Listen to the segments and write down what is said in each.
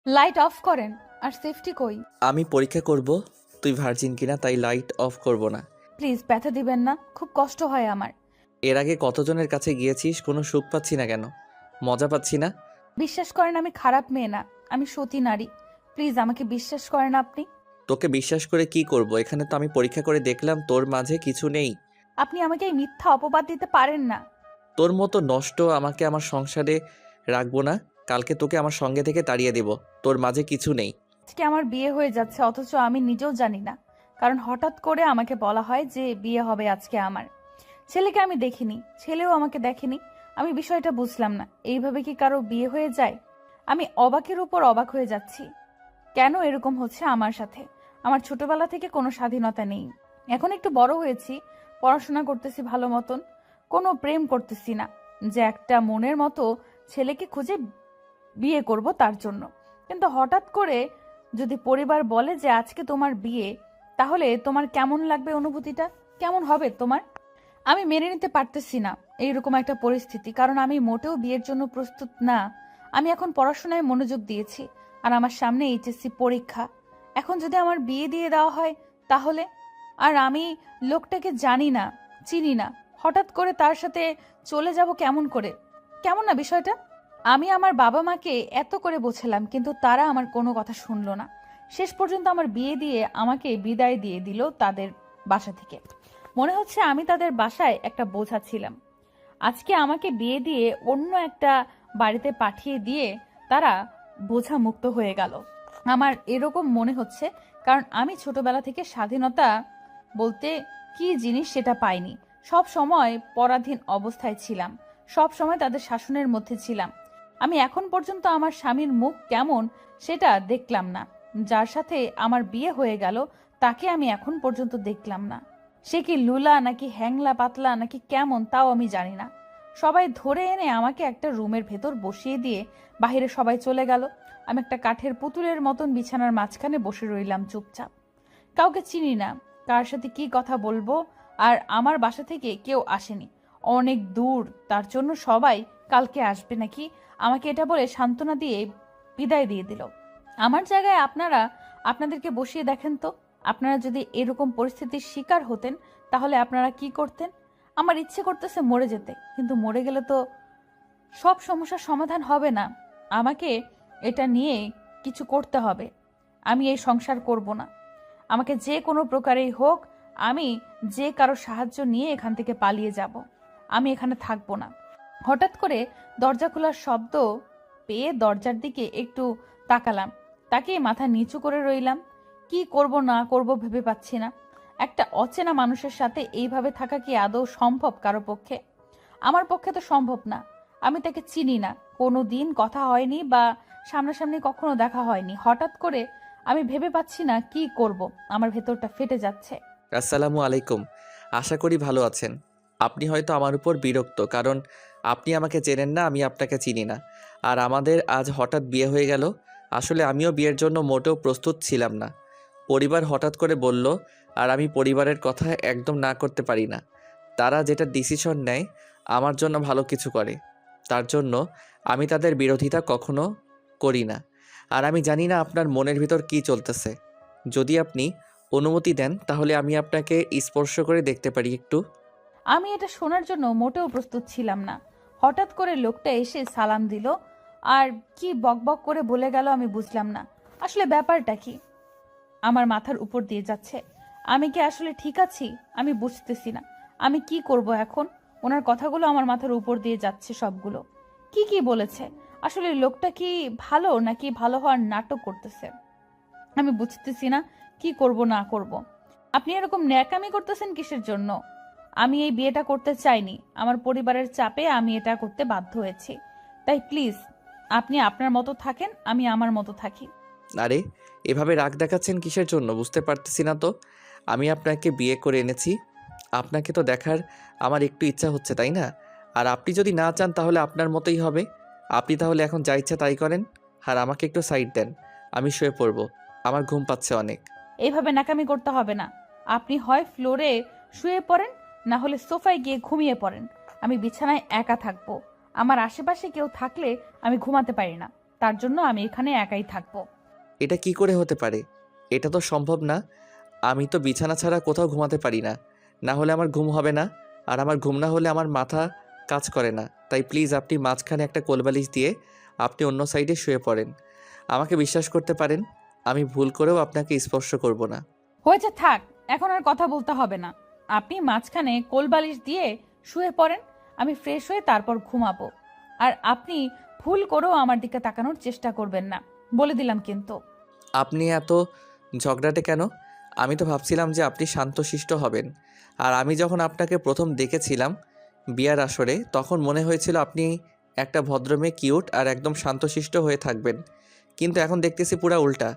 Light off করেন। আর safety কই? আমি পরীক্ষা করব তুই ভার্জিন কিনা, তাই লাইট অফ করব না। প্লিজ ব্যথা দিবেন না, খুব কষ্ট হয় আমার। এর আগে কতজনের কাছে গিয়েছিস, কোনো সুখ পাচ্ছি না কেন? মজা পাচ্ছি না। বিশ্বাস করেন আমি খারাপ মেয়ে না, আমি সতী নারী। প্লিজ আমাকে বিশ্বাস করেন আপনি। তোকে বিশ্বাস করে কি করব? এখানে তো আমি পরীক্ষা করে দেখলাম তোর মাঝে কিছু নেই। আপনি আমাকে এই মিথ্যা অপবাদ দিতে পারেন না। তোর মতো নষ্ট আমাকে আমার সংসারে রাখবো না। কালকে তোকে আমার সঙ্গে থেকে তাড়িয়ে দেব। তোর মাঝে কিছু নেই। আজকে আমার বিয়ে হয়ে যাচ্ছে, অথচ আমি নিজেও জানি না। কারণ হঠাৎ করে আমাকে বলা হয় যে বিয়ে হবে আজকে আমার। ছেলেকে আমি দেখিনি, ছেলেও আমাকে দেখেনি। আমি বিষয়টা বুঝলাম না, এইভাবে কি কারো বিয়ে হয়ে যায়? আমি অবাকের উপর অবাক হয়ে যাচ্ছি। কেন এরকম হচ্ছে আমার সাথে? আমার ছোটবেলা থেকে কোনো স্বাধীনতা নেই। এখন একটু বড় হয়েছি, পড়াশোনা করতেছি ভালো মতন, কোনো প্রেম করতেছি না যে একটা মনের মতো ছেলেকে খুঁজে বিয়ে করব তার জন্য। কিন্তু হঠাৎ করে যদি পরিবার বলে যে আজকে তোমার বিয়ে, তাহলে তোমার কেমন লাগবে? অনুভূতিটা কেমন হবে তোমার? আমি মেনে নিতে পারতেছি না এইরকম একটা পরিস্থিতি, কারণ আমি মোটেও বিয়ের জন্য প্রস্তুত না। আমি এখন পড়াশোনায় মনোযোগ দিয়েছি, আর আমার সামনে এইচএসসি পরীক্ষা। এখন যদি আমার বিয়ে দিয়ে দেওয়া হয় তাহলে? আর আমি লোকটাকে জানি না, চিনি না, হঠাৎ করে তার সাথে চলে যাব কেমন করে? কেমন না বিষয়টা? আমি আমার বাবা মাকে এত করে বোঝালাম, কিন্তু তারা আমার কোনো কথা শুনলো না। শেষ পর্যন্ত আমার বিয়ে দিয়ে আমাকে বিদায় দিয়ে দিল তাদের বাসা থেকে। মনে হচ্ছে আমি তাদের বাসায় একটা বোঝা ছিলাম। আজকে আমাকে বিয়ে দিয়ে অন্য একটা বাড়িতে পাঠিয়ে দিয়ে তারা বোঝা মুক্ত হয়ে গেল। আমার এরকম মনে হচ্ছে, কারণ আমি ছোটবেলা থেকে স্বাধীনতা বলতে কি জিনিস সেটা পাইনি। সব সময় পরাধীন অবস্থায় ছিলাম, সব সময় তাদের শাসনের মধ্যে ছিলাম। আমি এখন পর্যন্ত আমার স্বামীর মুখ কেমন সেটা দেখলাম না। যার সাথে আমার বিয়ে হয়ে গেল তাকে আমি এখন পর্যন্ত দেখলাম না। সে কি লুলা নাকি হ্যাংলা পাতলা নাকি কেমন তাও আমি জানি না। সবাই ধরে এনে আমাকে একটা রুমের ভেতর বসিয়ে দিয়ে বাইরে সবাই চলে গেল। আমি একটা কাঠের পুতুলের মতন বিছানার মাঝখানে বসে রইলাম চুপচাপ। কাউকে চিনি না, কার সাথে কি কথা বলবো। আর আমার বাসা থেকে কেউ আসেনি, অনেক দূর, তার জন্য সবাই কালকে আসবে নাকি আমাকে এটা বলে সান্ত্বনা দিয়ে বিদায় দিয়ে দিল। আমার জায়গায় আপনারা আপনাদেরকে বসিয়ে দেখেন তো, আপনারা যদি এরকম পরিস্থিতির শিকার হতেন তাহলে আপনারা কি করতেন? আমার ইচ্ছে করতেছে মরে যেতে, কিন্তু মরে গেলে তো সব সমস্যার সমাধান হবে না। আমাকে এটা নিয়ে কিছু করতে হবে। আমি এই সংসার করব না। আমাকে যে কোনো প্রকারেই হোক, আমি যে কারো সাহায্য নিয়ে এখান থেকে পালিয়ে যাব। আমি এখানে থাকবো না। হঠাৎ করে দরজা খোলার শব্দ পেয়ে দরজার দিকে একটু তাকালাম। তাকিয়ে মাথা নিচু করে রইলাম। কি করব না করব ভেবে পাচ্ছি না। একটা অচেনা মানুষের সাথে এইভাবে থাকা কি আদৌ সম্ভব কারো পক্ষে? আমার পক্ষে তো সম্ভব না। আমি তাকে চিনি না, কোনো দিন কথা হয়নি বা সামনাসামনি কখনো দেখা হয়নি। হঠাৎ করে আমি ভেবে পাচ্ছি না কি করব। আমার ভেতরটা ফেটে যাচ্ছে। আসসালামু আলাইকুম। আশা করি ভালো আছেন। আপনি হয়তো আমার উপর বিরক্ত, কারণ আপনি আমাকে চেনেন না, আমি আপনাকে চিনি না। আর আমাদের আজ হঠাৎ বিয়ে হয়ে গেল। আসলে আমিও বিয়ের জন্য মোটেও প্রস্তুত ছিলাম না। পরিবার হঠাৎ করে বলল, আর আমি পরিবারের কথা একদম না করতে পারি না। তারা যেটা ডিসিশন নেয় আমার জন্য ভালো কিছু করে, তার জন্য আমি তাদের বিরোধিতা কখনো করি না। আর আমি জানি না আপনার মনের ভিতর কি চলতেছে। যদি আপনি অনুমতি দেন তাহলে আমি আপনাকে স্পর্শ করে দেখতে পারি একটু। আমি এটা শোনার জন্য মোটেও প্রস্তুত ছিলাম না। হঠাৎ করে লোকটা এসে সালাম দিল আর কি বকবক করে বলে গেল আমি বুঝলাম না। আসলে ব্যাপারটা কি? আমার মাথার উপর দিয়ে যাচ্ছে। আমি কি আসলে ঠিক আছি? আমি বুঝতেছি না আমি কি করব এখন। ওনার কথাগুলো আমার মাথার উপর দিয়ে যাচ্ছে সবগুলো। কি কি বলেছে? আসলে লোকটা কি ভালো নাকি ভালো হওয়ার নাটক করতেছে? আমি বুঝতেছি না কি করব না করব। আপনি এরকম ন্যাকামি করতেছেন কিসের জন্য? আমি এই বিয়েটা করতে চাইনি, আমার পরিবারের চাপে আমি এটা করতে বাধ্য হয়েছি। তাই প্লিজ আপনি আপনার মতো থাকেন, আমি আমার মতো থাকি। আরে, এভাবে রাগ দেখাচ্ছেন কিসের জন্য বুঝতে পারতেছি না তো। আমি আপনাকে বিয়ে করে এনেছি, আপনাকে তো দেখার আমার একটু ইচ্ছা হচ্ছে, তাই না? আর আপনি যদি না চান তাহলে আপনার মতোই হবে। আপনি তাহলে এখন যা ইচ্ছা তাই করেন। আর আমাকে একটু সাইড দেন, আমি শুয়ে পড়বো। আমার ঘুম পাচ্ছে অনেক। এইভাবে ন্যাকামি করতে হবে না। আপনি হয় ফ্লোরে শুয়ে পড়েন, না হলে সোফায় গিয়ে ঘুমিয়ে পড়েন। আমি বিছানায় একা থাকবো। আমার আশেপাশে কেউ থাকলে আমি ঘুমাতে পারি না। তার জন্য আমি এখানে একাই থাকবো। এটা কি করে হতে পারে? এটা তো সম্ভব না। আমি তো বিছানা ছাড়া কোথাও ঘুমাতে পারি না। না হলে আমার ঘুম হবে না, আর আমার ঘুম না হলে আমার মাথা কাজ করে না। তাই প্লিজ আপনি মাঝখানে একটা কোলবালিশ দিয়ে আপনি অন্য সাইডে শুয়ে পড়েন। আমাকে বিশ্বাস করতে পারেন, আমি ভুল করেও আপনাকে স্পর্শ করব না। হয়েছে, থাক, এখন আর কথা বলতে হবে না। আপনি মাঝখানে কোলবালিশ দিয়ে শুয়ে পড়েন, আমি ফ্রেশ হয়ে তারপর ঘুমাবো। আর আপনি ভুল করেও আমার দিকে তাকানোর চেষ্টা করবেন না, বলে দিলাম কিন্তু। আপনি এত ঝগড়াটে কেন? আমি তো ভাবছিলাম যে আপনি শান্তশিষ্ট হবেন। আর আমি যখন আপনাকে প্রথম দেখেছিলাম বিয়ার আসরে, তখন মনে হয়েছিল আপনি একটা ভদ্রমেয়ে, কিউট আর একদম শান্তশিষ্ট হয়ে থাকবেন। কিন্তু এখন দেখতেছি পুরা উল্টা।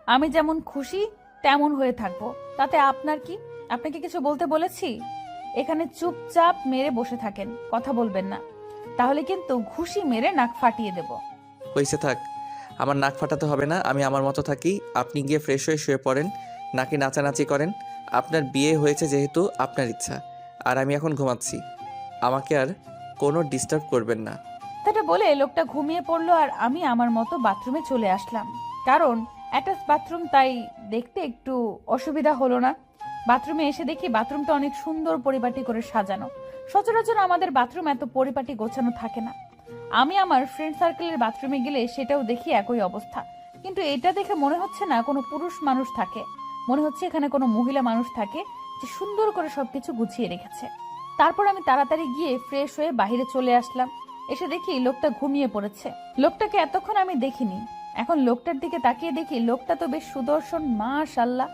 আমি যেমন খুশি তেমন হয়ে থাকবো, তাতে আপনার কি? আপনাকে কিছু বলতে বলেছি? এখানে চুপচাপ মেরে বসে থাকেন, কথা বলবেন না, তাহলে কিন্তু ঘুষি মেরে নাক ফাটিয়ে দেব। হয়েছে, থাক। আমার নাক ফাটাতে হবে না, আমি আমার মতো থাকি। আপনি গিয়ে ফ্রেশ হয়ে শুয়ে পড়েন, নাকি নাচানাচি করেন। আপনার বিয়ে হয়েছে যেহেতু আপনার ইচ্ছা, আর আমি এখন ঘুমাচ্ছি। আমাকে আর কোনো ডিস্টার্ব করবেন না। এটা বলে লোকটা ঘুমিয়ে পড়লো আর আমি আমার মতো বাথরুমে চলে আসলাম। কারণ অ্যাটাচ বাথরুম, তাই দেখতে একটু অসুবিধা হলো না। বাথরুমে এসে দেখি বাথরুমটা অনেক সুন্দর পরিপাটি করে সাজানো। সচরাচর আমাদের বাথরুম এত পরিপাটি গোছানো থাকে না। আমি আমার ফ্রেন্ড সার্কেলের বাথরুমে গেলে সেটাও দেখি একই অবস্থা, কিন্তু এটা দেখে মনে হচ্ছে না কোনো পুরুষ মানুষ থাকে, মনে হচ্ছে এখানে কোনো মহিলা মানুষ থাকে যে সুন্দর করে সবকিছু গুছিয়ে রেখেছে। তারপর আমি তাড়াতাড়ি গিয়ে ফ্রেশ হয়ে বাইরে চলে আসলাম। এসে দেখি লোকটা ঘুমিয়ে পড়েছে। লোকটাকে এতক্ষণ আমি দেখিনি, এখন লোকটার দিকে তাকিয়ে দেখি লোকটা তো বেশ সুদর্শন, মাশাআল্লাহ।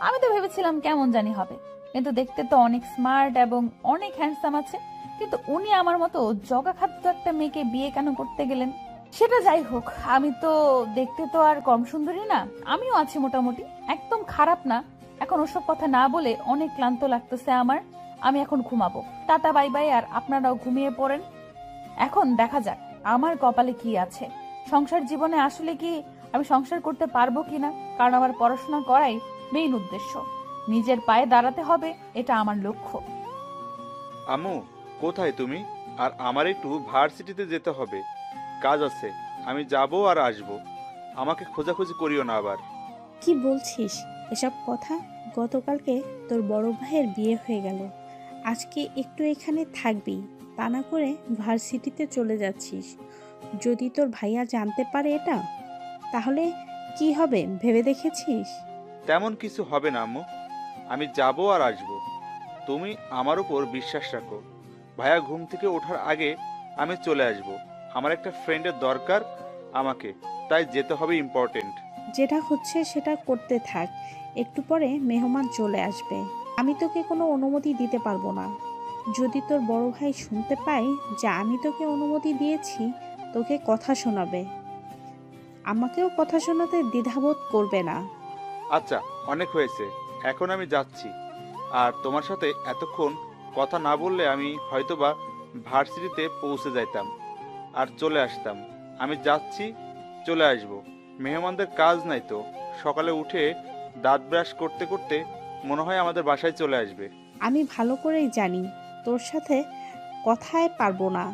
আমি তো ভেবেছিলাম কেমন জানি হবে, কিন্তু দেখতে তো অনেক স্মার্ট এবং অনেক হ্যান্ডসাম আছে। কিন্তু উনি আমার মতো জগা খাদ্য একটা মেয়েকে বিয়ে কেন করতে গেলেন? সেটা যাই হোক, আমি তো দেখতে তো আর কম সুন্দরী না, আমিও আছি মোটামুটি, একদম খারাপ না। এখন ওসব কথা না বলে অনেক ক্লান্ত লাগতেছে আমার, আমি এখন ঘুমাবো। Tata, bye bye. আর আপনারাও ঘুমিয়ে পড়েন। এখন দেখা যাক আমার কপালে কি আছে। সংসার জীবনে আসলে কি আমি সংসার করতে পারবো কিনা, কারণ আমার পড়াশোনা করাই মেইন উদ্দেশ্য। নিজের পায়ে দাঁড়াতে হবে, এটা আমার লক্ষ্য। আম্মু, কোথায় তুমি? আর আমার একটু ভার্সিটিতে যেতে হবে, কাজ আছে। আমি যাব আর আসব, আমাকে খোঁজাখুঁজি করিও না আবার। কি বলছিস এসব কথা? গতকালকে তোর বড় ভাইয়ের বিয়ে হয়ে গেল, আজকে একটু এখানে থাকবি, তা না করে ভার্সিটিতে চলে যাচ্ছিস। যদি তোর ভাইয়া জানতে পারে এটা, তাহলে কি হবে ভেবে দেখেছিস? তেমন কিছু হবে না আম্মু, আমি যাব আর আসব। তুমি আমার উপর বিশ্বাস রাখো। ভাইয়া ঘুম থেকে ওঠার আগে আমি চলে আসব। আমার একটা ফ্রেন্ডের দরকার আমাকে, তাই যেতে হবে, ইম্পর্টেন্ট। যেটা হচ্ছে সেটা করতে থাক, একটু পরে মেহমান চলে আসবে। আমি তোকে কোনো অনুমতি দিতে পারবো না। যদি তোর বড় ভাই শুনতে পায় যে আমি তোকে অনুমতি দিয়েছি, তোকে কথা শোনাবে, আমাকেও কথা শোনাতে দ্বিধাবোধ করবে না। আচ্ছা, অনেক হয়েছে, এখন আমি যাচ্ছি। আর তোমার সাথে এতক্ষণ কথা না বললে আমি হয়তোবা ভার্সিটিতে পৌঁছে যাইতাম আর চলে আসতাম। আমি যাচ্ছি, চলে আসব। মেহমানদের কাজ নাই তো, সকালে উঠে দাঁত ব্রাশ করতে করতে মনে হয় আমাদের বাসায় চলে আসবে। আমি ভালো করেই জানি তোর সাথে কথায় পারবো না,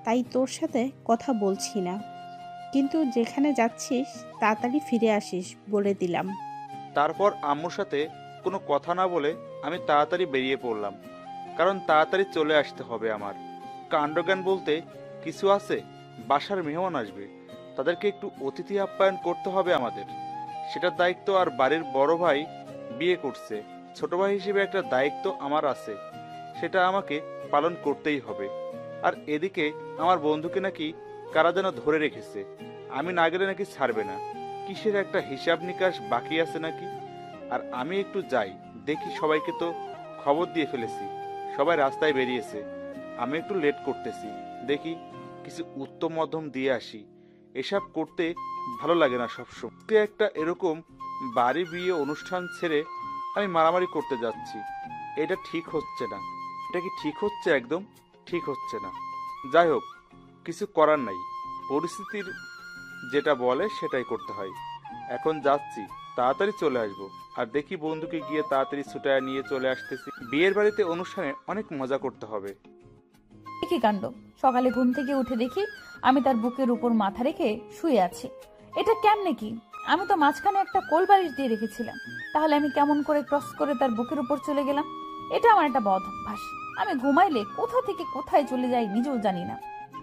তাই তোর সাথে কথা বলছি না। কিন্তু যেখানে যাচ্ছিস তাড়াতাড়ি ফিরে আসিস, বলে দিলাম। তারপর আম্মুর সাথে কোনো কথা না বলে আমি তাড়াতাড়ি বেরিয়ে পড়লাম, কারণ তাড়াতাড়ি চলে আসতে হবে আমার। কাণ্ডজ্ঞান বলতে কিছু আছে, বাসার মেহমান আসবে, তাদেরকে একটু অতিথি আপ্যায়ন করতে হবে আমাদের, সেটার দায়িত্ব। আর বাড়ির বড় ভাই বিয়ে করছে, ছোট ভাই হিসেবে একটা দায়িত্ব আমার আছে, সেটা আমাকে পালন করতেই হবে। আর এদিকে আমার বন্ধুকে নাকি কারা যেন ধরে রেখেছে, আমি না গেলে নাকি ছাড়বে না, কিসের একটা হিসাব নিকাশ বাকি আছে নাকি। আর আমি একটু যাই, দেখি সবাইকে তো খবর দিয়ে ফেলেছি, সবাই রাস্তায় বেরিয়েছে, আমি একটু লেট করতেছি, দেখি কিছু উত্তম মধ্যম দিয়ে আসি। এসব করতে ভালো লাগে না সবসময়। একটা এরকম বাড়ি বিয়ে অনুষ্ঠান ছেড়ে আমি মারামারি করতে যাচ্ছি, এটা ঠিক হচ্ছে না। এটা কি ঠিক হচ্ছে? একদম ঠিক হচ্ছে না। যাই হোক, কিছু করার নাই, পরিস্থিতির যেটা বলে সেটাই করতে হয়। এখন যাচ্ছি, তাড়াতাড়ি চলে আসব। আর দেখি বন্ধুকে গিয়ে তাড়াতাড়ি ছুটায় নিয়ে চলে আসতেছি। বিয়ের বাড়িতে অনুষ্ঠানে অনেক মজা করতে হবে। একই কাণ্ড, সকালে ঘুম থেকে উঠে দেখি আমি তার বুকের উপর মাথা রেখে শুয়ে আছি। এটা কেমনে কি? আমি তো মাঝখানে একটা কোল বালিশ দিয়ে রেখেছিলাম, তাহলে আমি কেমন করে ক্রস করে তার বুকের উপর চলে গেলাম? এটা আমার একটা বদ অভ্যাস। আমি ঘুমাইলে কোথা থেকে কোথায় চলে যাই নিজেও জানি না।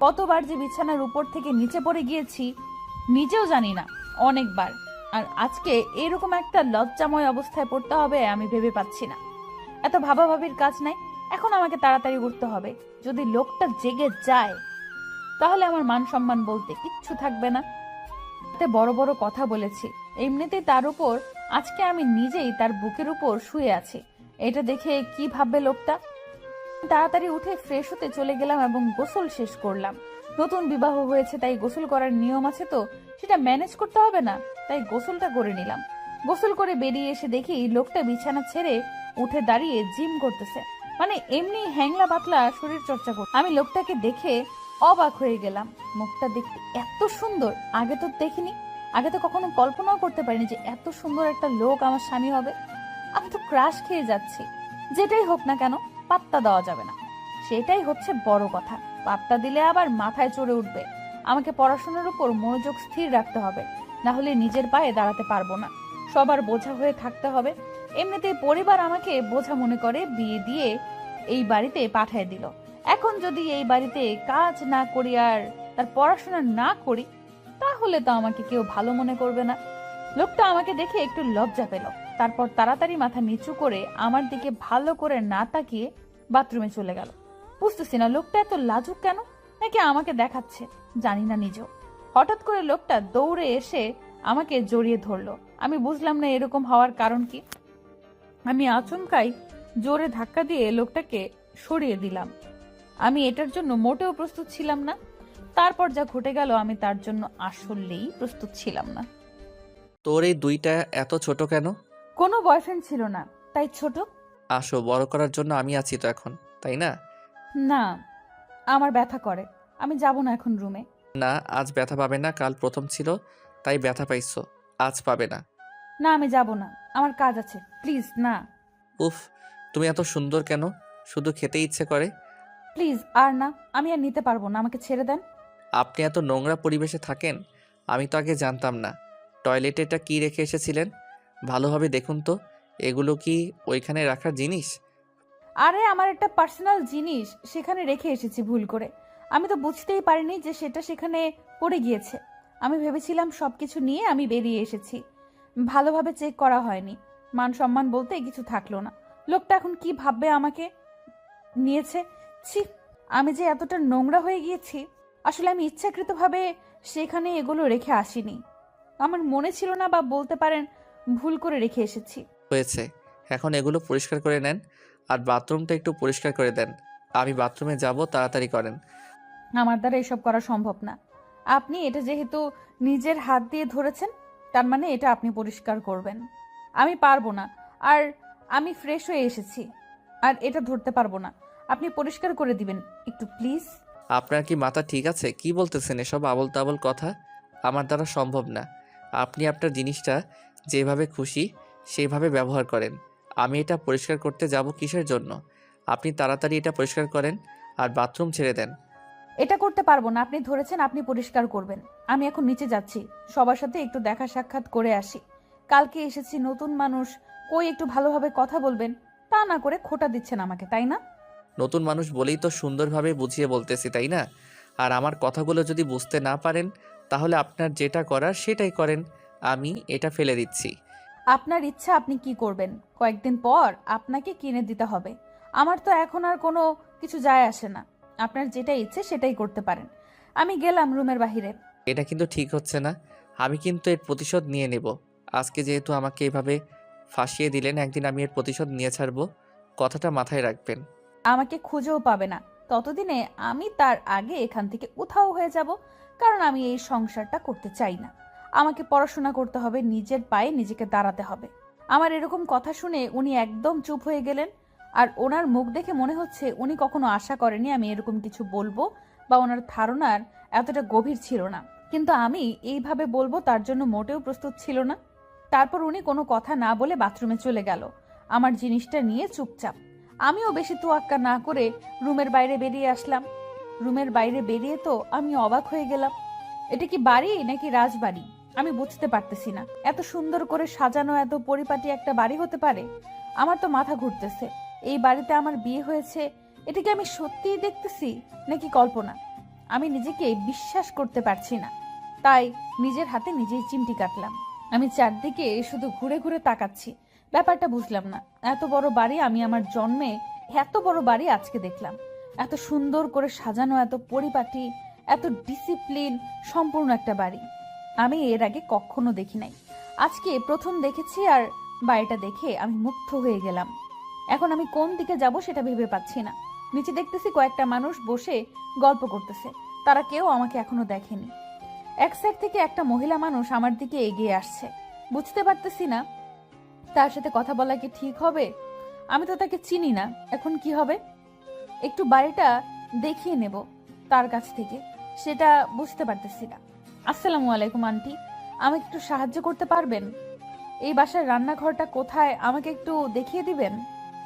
কতবার যে বিছানার উপর থেকে নিচে পড়ে গিয়েছি নিজেও জানি না, অনেকবার। আর আজকে এরকম একটা লজ্জাময় অবস্থায় পড়তে হবে আমি ভেবে পাচ্ছি না। এত ভাবাভাবির কাজ নাই, এখন আমাকে তাড়াতাড়ি উঠতে হবে। যদি লোকটা জেগে যায় তাহলে আমার মান সম্মান বলতে কিচ্ছু থাকবে না। এতে বড় বড় কথা বলেছি, এমনিতেই তার উপর আজকে আমি নিজেই তার বুকের উপর শুয়ে আছি। এটা দেখে কি ভাববে লোকটা? তাড়াতাড়ি উঠে ফ্রেশ হতে চলে গেলাম এবং গোসল শেষ করলাম। নতুন বিবাহ হয়েছে তাই গোসল করার নিয়ম আছে, তো সেটা ম্যানেজ করতে হবে না, তাই গোসলটা করে নিলাম। গোসল করে বেরিয়ে এসে দেখি লোকটা বিছানা ছেড়ে উঠে দাঁড়িয়ে জিম করতেছে, মানে এমনি হ্যাংলা পাতলা শরীর চর্চা করছে। আমি লোকটাকে দেখে অবাক হয়ে গেলাম। মুখটা দেখতে এত সুন্দর, আগে তো দেখিনি, আগে তো কখনো কল্পনাও করতে পারিনি যে এত সুন্দর একটা লোক আমার স্বামী হবে। আমি তো ক্রাশ খেয়ে যাচ্ছি। যেটাই হোক না কেন পাত্তা দেওয়া যাবে না, সেটাই হচ্ছে বড় কথা। পাত্তা দিলে আবার মাথায় চড়ে উঠবে। আমাকে পড়াশোনার উপর মনোযোগ স্থির রাখতে হবে, না হলে নিজের পায়ে দাঁড়াতে পারবো না। সবার বোঝা হয়ে থাকতে হবে। এমনিতেই পরিবার আমাকে বোঝা মনে করে বিয়ে দিয়ে এই বাড়িতে পাঠিয়ে দিল। এখন যদি এই বাড়িতে কাজ না করি আর তার পড়াশোনা না করি তাহলে তো আমাকে কেউ ভালো মনে করবে না। লোকটা আমাকে দেখে একটু লজ্জা পেল, তারপর তাড়াতাড়ি মাথা নিচু করে আমার দিকে ভালো করে না তাকিয়ে বাথরুমে চলে গেল। বুঝতেছি না লোকটা এত লাজুক কেন, নাকি আমাকে দেখাচ্ছে জানি না নিজেও। হঠাৎ করে লোকটা দৌড়ে এসে আমাকে জড়িয়ে ধরলো। আমি বুঝলাম না এরকম হওয়ার কারণ কি। আমি আচমকাই জোরে ধাক্কা দিয়ে লোকটাকে সরিয়ে দিলাম। আমি এটার জন্য মোটেও প্রস্তুত ছিলাম না। তারপর যা ঘটে গেল আমি তার জন্য আসলেই প্রস্তুত ছিলাম না। তোর এই দুইটা এত ছোট কেন? কোনো বয়ফ্রেন্ড ছিল না তাই ছোট। আসো, বড় করার জন্য আমি আছি তো এখন, তাই না? না, আমার ব্যথা করে, আমি যাব না এখন রুমে। না, আজ ব্যথা পাবে না, কাল প্রথম ছিল তাই ব্যথা পাইছো, আজ পাবে না। না, আমি যাব না, আমার কাজ আছে, প্লিজ না। উফ, তুমি এত সুন্দর কেন? শুধু খেতে ইচ্ছে করে। প্লিজ আর না, আমি আর নিতে পারবো না, আমাকে ছেড়ে দেন। আপনি এত নোংরা পরিবেশে থাকেন, আমি তো আগে জানতাম না। টয়লেটে এটা কি রেখে এসেছিলেন? ভালোভাবে দেখুন তো, এগুলো কি ওইখানে রাখার জিনিস? আরে আমার একটা পার্সোনাল জিনিস সেখানে রেখে এসেছি ভুল করে। আমি তো বুঝতেই পারিনি যে সেটা সেখানে পড়ে গিয়েছে। আমি ভেবেছিলাম সবকিছু নিয়ে আমি বেরিয়ে এসেছি, ভালোভাবে চেক করা হয়নি। মান সম্মান বলতে কিছু থাকলো না। লোকটা এখন কি ভাববে আমাকে নিয়েছে? ছি, আমি যে এতটা নোংরা হয়ে গিয়েছি। আসলে আমি ইচ্ছাকৃতভাবে সেখানে এগুলো রেখে আসিনি, আমার মনে ছিল না, বা বলতে পারেন ভুল করে রেখে এসেছি। হয়েছে, এখন এগুলো পরিষ্কার করে নেন আর বাথরুমটা একটু পরিষ্কার করে দেন। আমি বাথরুমে যাব, তাড়াতাড়ি করেন। আমার দ্বারা এসব করা সম্ভব না। আপনি এটা যেহেতু নিজের হাত দিয়ে ধরেছেন, তার মানে এটা আপনি পরিষ্কার করবেন। আমি পারবো না, আর আমি ফ্রেশ হয়ে এসেছি, আর এটা ধরতে পারবো না। আপনি পরিষ্কার করে দিবেন একটু প্লিজ। আপনার কি মাথা ঠিক আছে? কি বলতেছেন এসব আবল তাবল কথা? আমার দ্বারা সম্ভব না। আপনি আপনার জিনিসটা যেভাবে খুশি সেইভাবে ব্যবহার করেন। আমি এটা পরিষ্কার করতে যাব কিসের জন্য? আপনি তাড়াতাড়ি এটা পরিষ্কার করেন আর বাথরুম ছেড়ে দেন। এটা করতে পারবো না, আপনি ধরেছেন, আপনি পরিষ্কার করবেন। আমি এখন নিচে যাচ্ছি, সবার সাথে একটু দেখা সাক্ষাৎ করে আসি। কালকে এসেছি, নতুন মানুষ, কই একটু ভালোভাবে কথা বলবেন, তা না করে খোঁটা দিচ্ছেন আমাকে, তাই না? নতুন মানুষ বলেই তো সুন্দরভাবে বুঝিয়ে বলতেছি, তাই না? আর আমার কথাগুলো যদি বুঝতে না পারেন তাহলে আপনার যেটা করার সেটাই করেন। আমি এটা ফেলে দিচ্ছি। আপনার ইচ্ছা, আপনি কি করবেন? কয়েকদিন পর আপনাকে কিনে দিতে হবে। আমার তো এখন আর কোনো কিছু যায় আসে না। আপনার যেটা ইচ্ছে সেটাই করতে পারেন। আমি গেলাম রুমের বাহিরে। এটা কিন্তু ঠিক হচ্ছে না। আমি কিন্তু এর প্রতিশোধ নিয়ে নেব। আজকে যেহেতু আমাকে এভাবে ফাঁসিয়ে দিলেন, একদিন আমি এর প্রতিশোধ নিয়ে ছাড়বো। কথাটা মাথায় রাখবেন। আমাকে খুঁজেও পাবে না, ততদিনে আমি তার আগে এখান থেকে উধাও হয়ে যাব। কারণ আমি এই সংসারটা করতে চাই না। আমাকে পড়াশোনা করতে হবে, নিজের পায়ে নিজেকে দাঁড়াতে হবে। আমার এরকম কথা শুনে উনি একদম চুপ হয়ে গেলেন। আর ওনার মুখ দেখে মনে হচ্ছে উনি কখনো আশা করেনি আমি এরকম কিছু বলবো, বা ওনার ধারণার এতটা গভীর ছিল না। কিন্তু আমি এইভাবে বলবো তার জন্য মোটেও প্রস্তুত ছিল না। তারপর উনি কোনো কথা না বলে বাথরুমে চলে গেল, আমার জিনিসটা নিয়ে চুপচাপ। আমিও বেশি তোয়াক্কা না করে রুমের বাইরে বেরিয়ে আসলাম। রুমের বাইরে বেরিয়ে তো আমি অবাক হয়ে গেলাম। এটা কি বাড়ি নাকি রাজবাড়ি আমি বুঝতে পারতেছি না। এত সুন্দর করে সাজানো এত পরিপাটি একটা বাড়ি হতে পারে? আমার তো মাথা ঘুরতেছে। এই বাড়িতে আমার বিয়ে হয়েছে, এটা কি আমি সত্যিই দেখতেছি নাকি কল্পনা? আমি নিজেকে বিশ্বাস করতে পারছি না, তাই নিজের হাতে নিজেই চিমটি কাটলাম। আমি চারদিকে শুধু ঘুরে ঘুরে তাকাচ্ছি, ব্যাপারটা বুঝলাম না। এত বড় বাড়ি আমি আমার জন্মে এত বড় বাড়ি আজকে দেখলাম। এত সুন্দর করে সাজানো, এত পরিপাটি, এত ডিসিপ্লিন সম্পূর্ণ একটা বাড়ি আমি এর আগে কখনো দেখি নাই। আজকে প্রথম দেখেছি, আর বাড়িটা দেখে আমি মুগ্ধ হয়ে গেলাম। এখন আমি কোন দিকে যাব সেটা ভেবে পাচ্ছি না। নিচে দেখতেছি কয়েকটা মানুষ বসে গল্প করতেছে, তারা কেউ আমাকে এখনো দেখেনি। এক সাইড থেকে একটা মহিলা মানুষ আমার দিকে এগিয়ে আসছে, বুঝতে পারতেছি না তার সাথে কথা বলা কি ঠিক হবে। আমি তো তাকে চিনি না, এখন কি হবে? একটু বাড়িটা দেখিয়ে নেব তার কাছ থেকে, সেটা বুঝতে পারতেছি না। আসসালামু আলাইকুম আন্টি, আমাকে একটু সাহায্য করতে পারবেন? এই বাসার রান্নাঘরটা কোথায় আমাকে একটু দেখিয়ে দিবেন?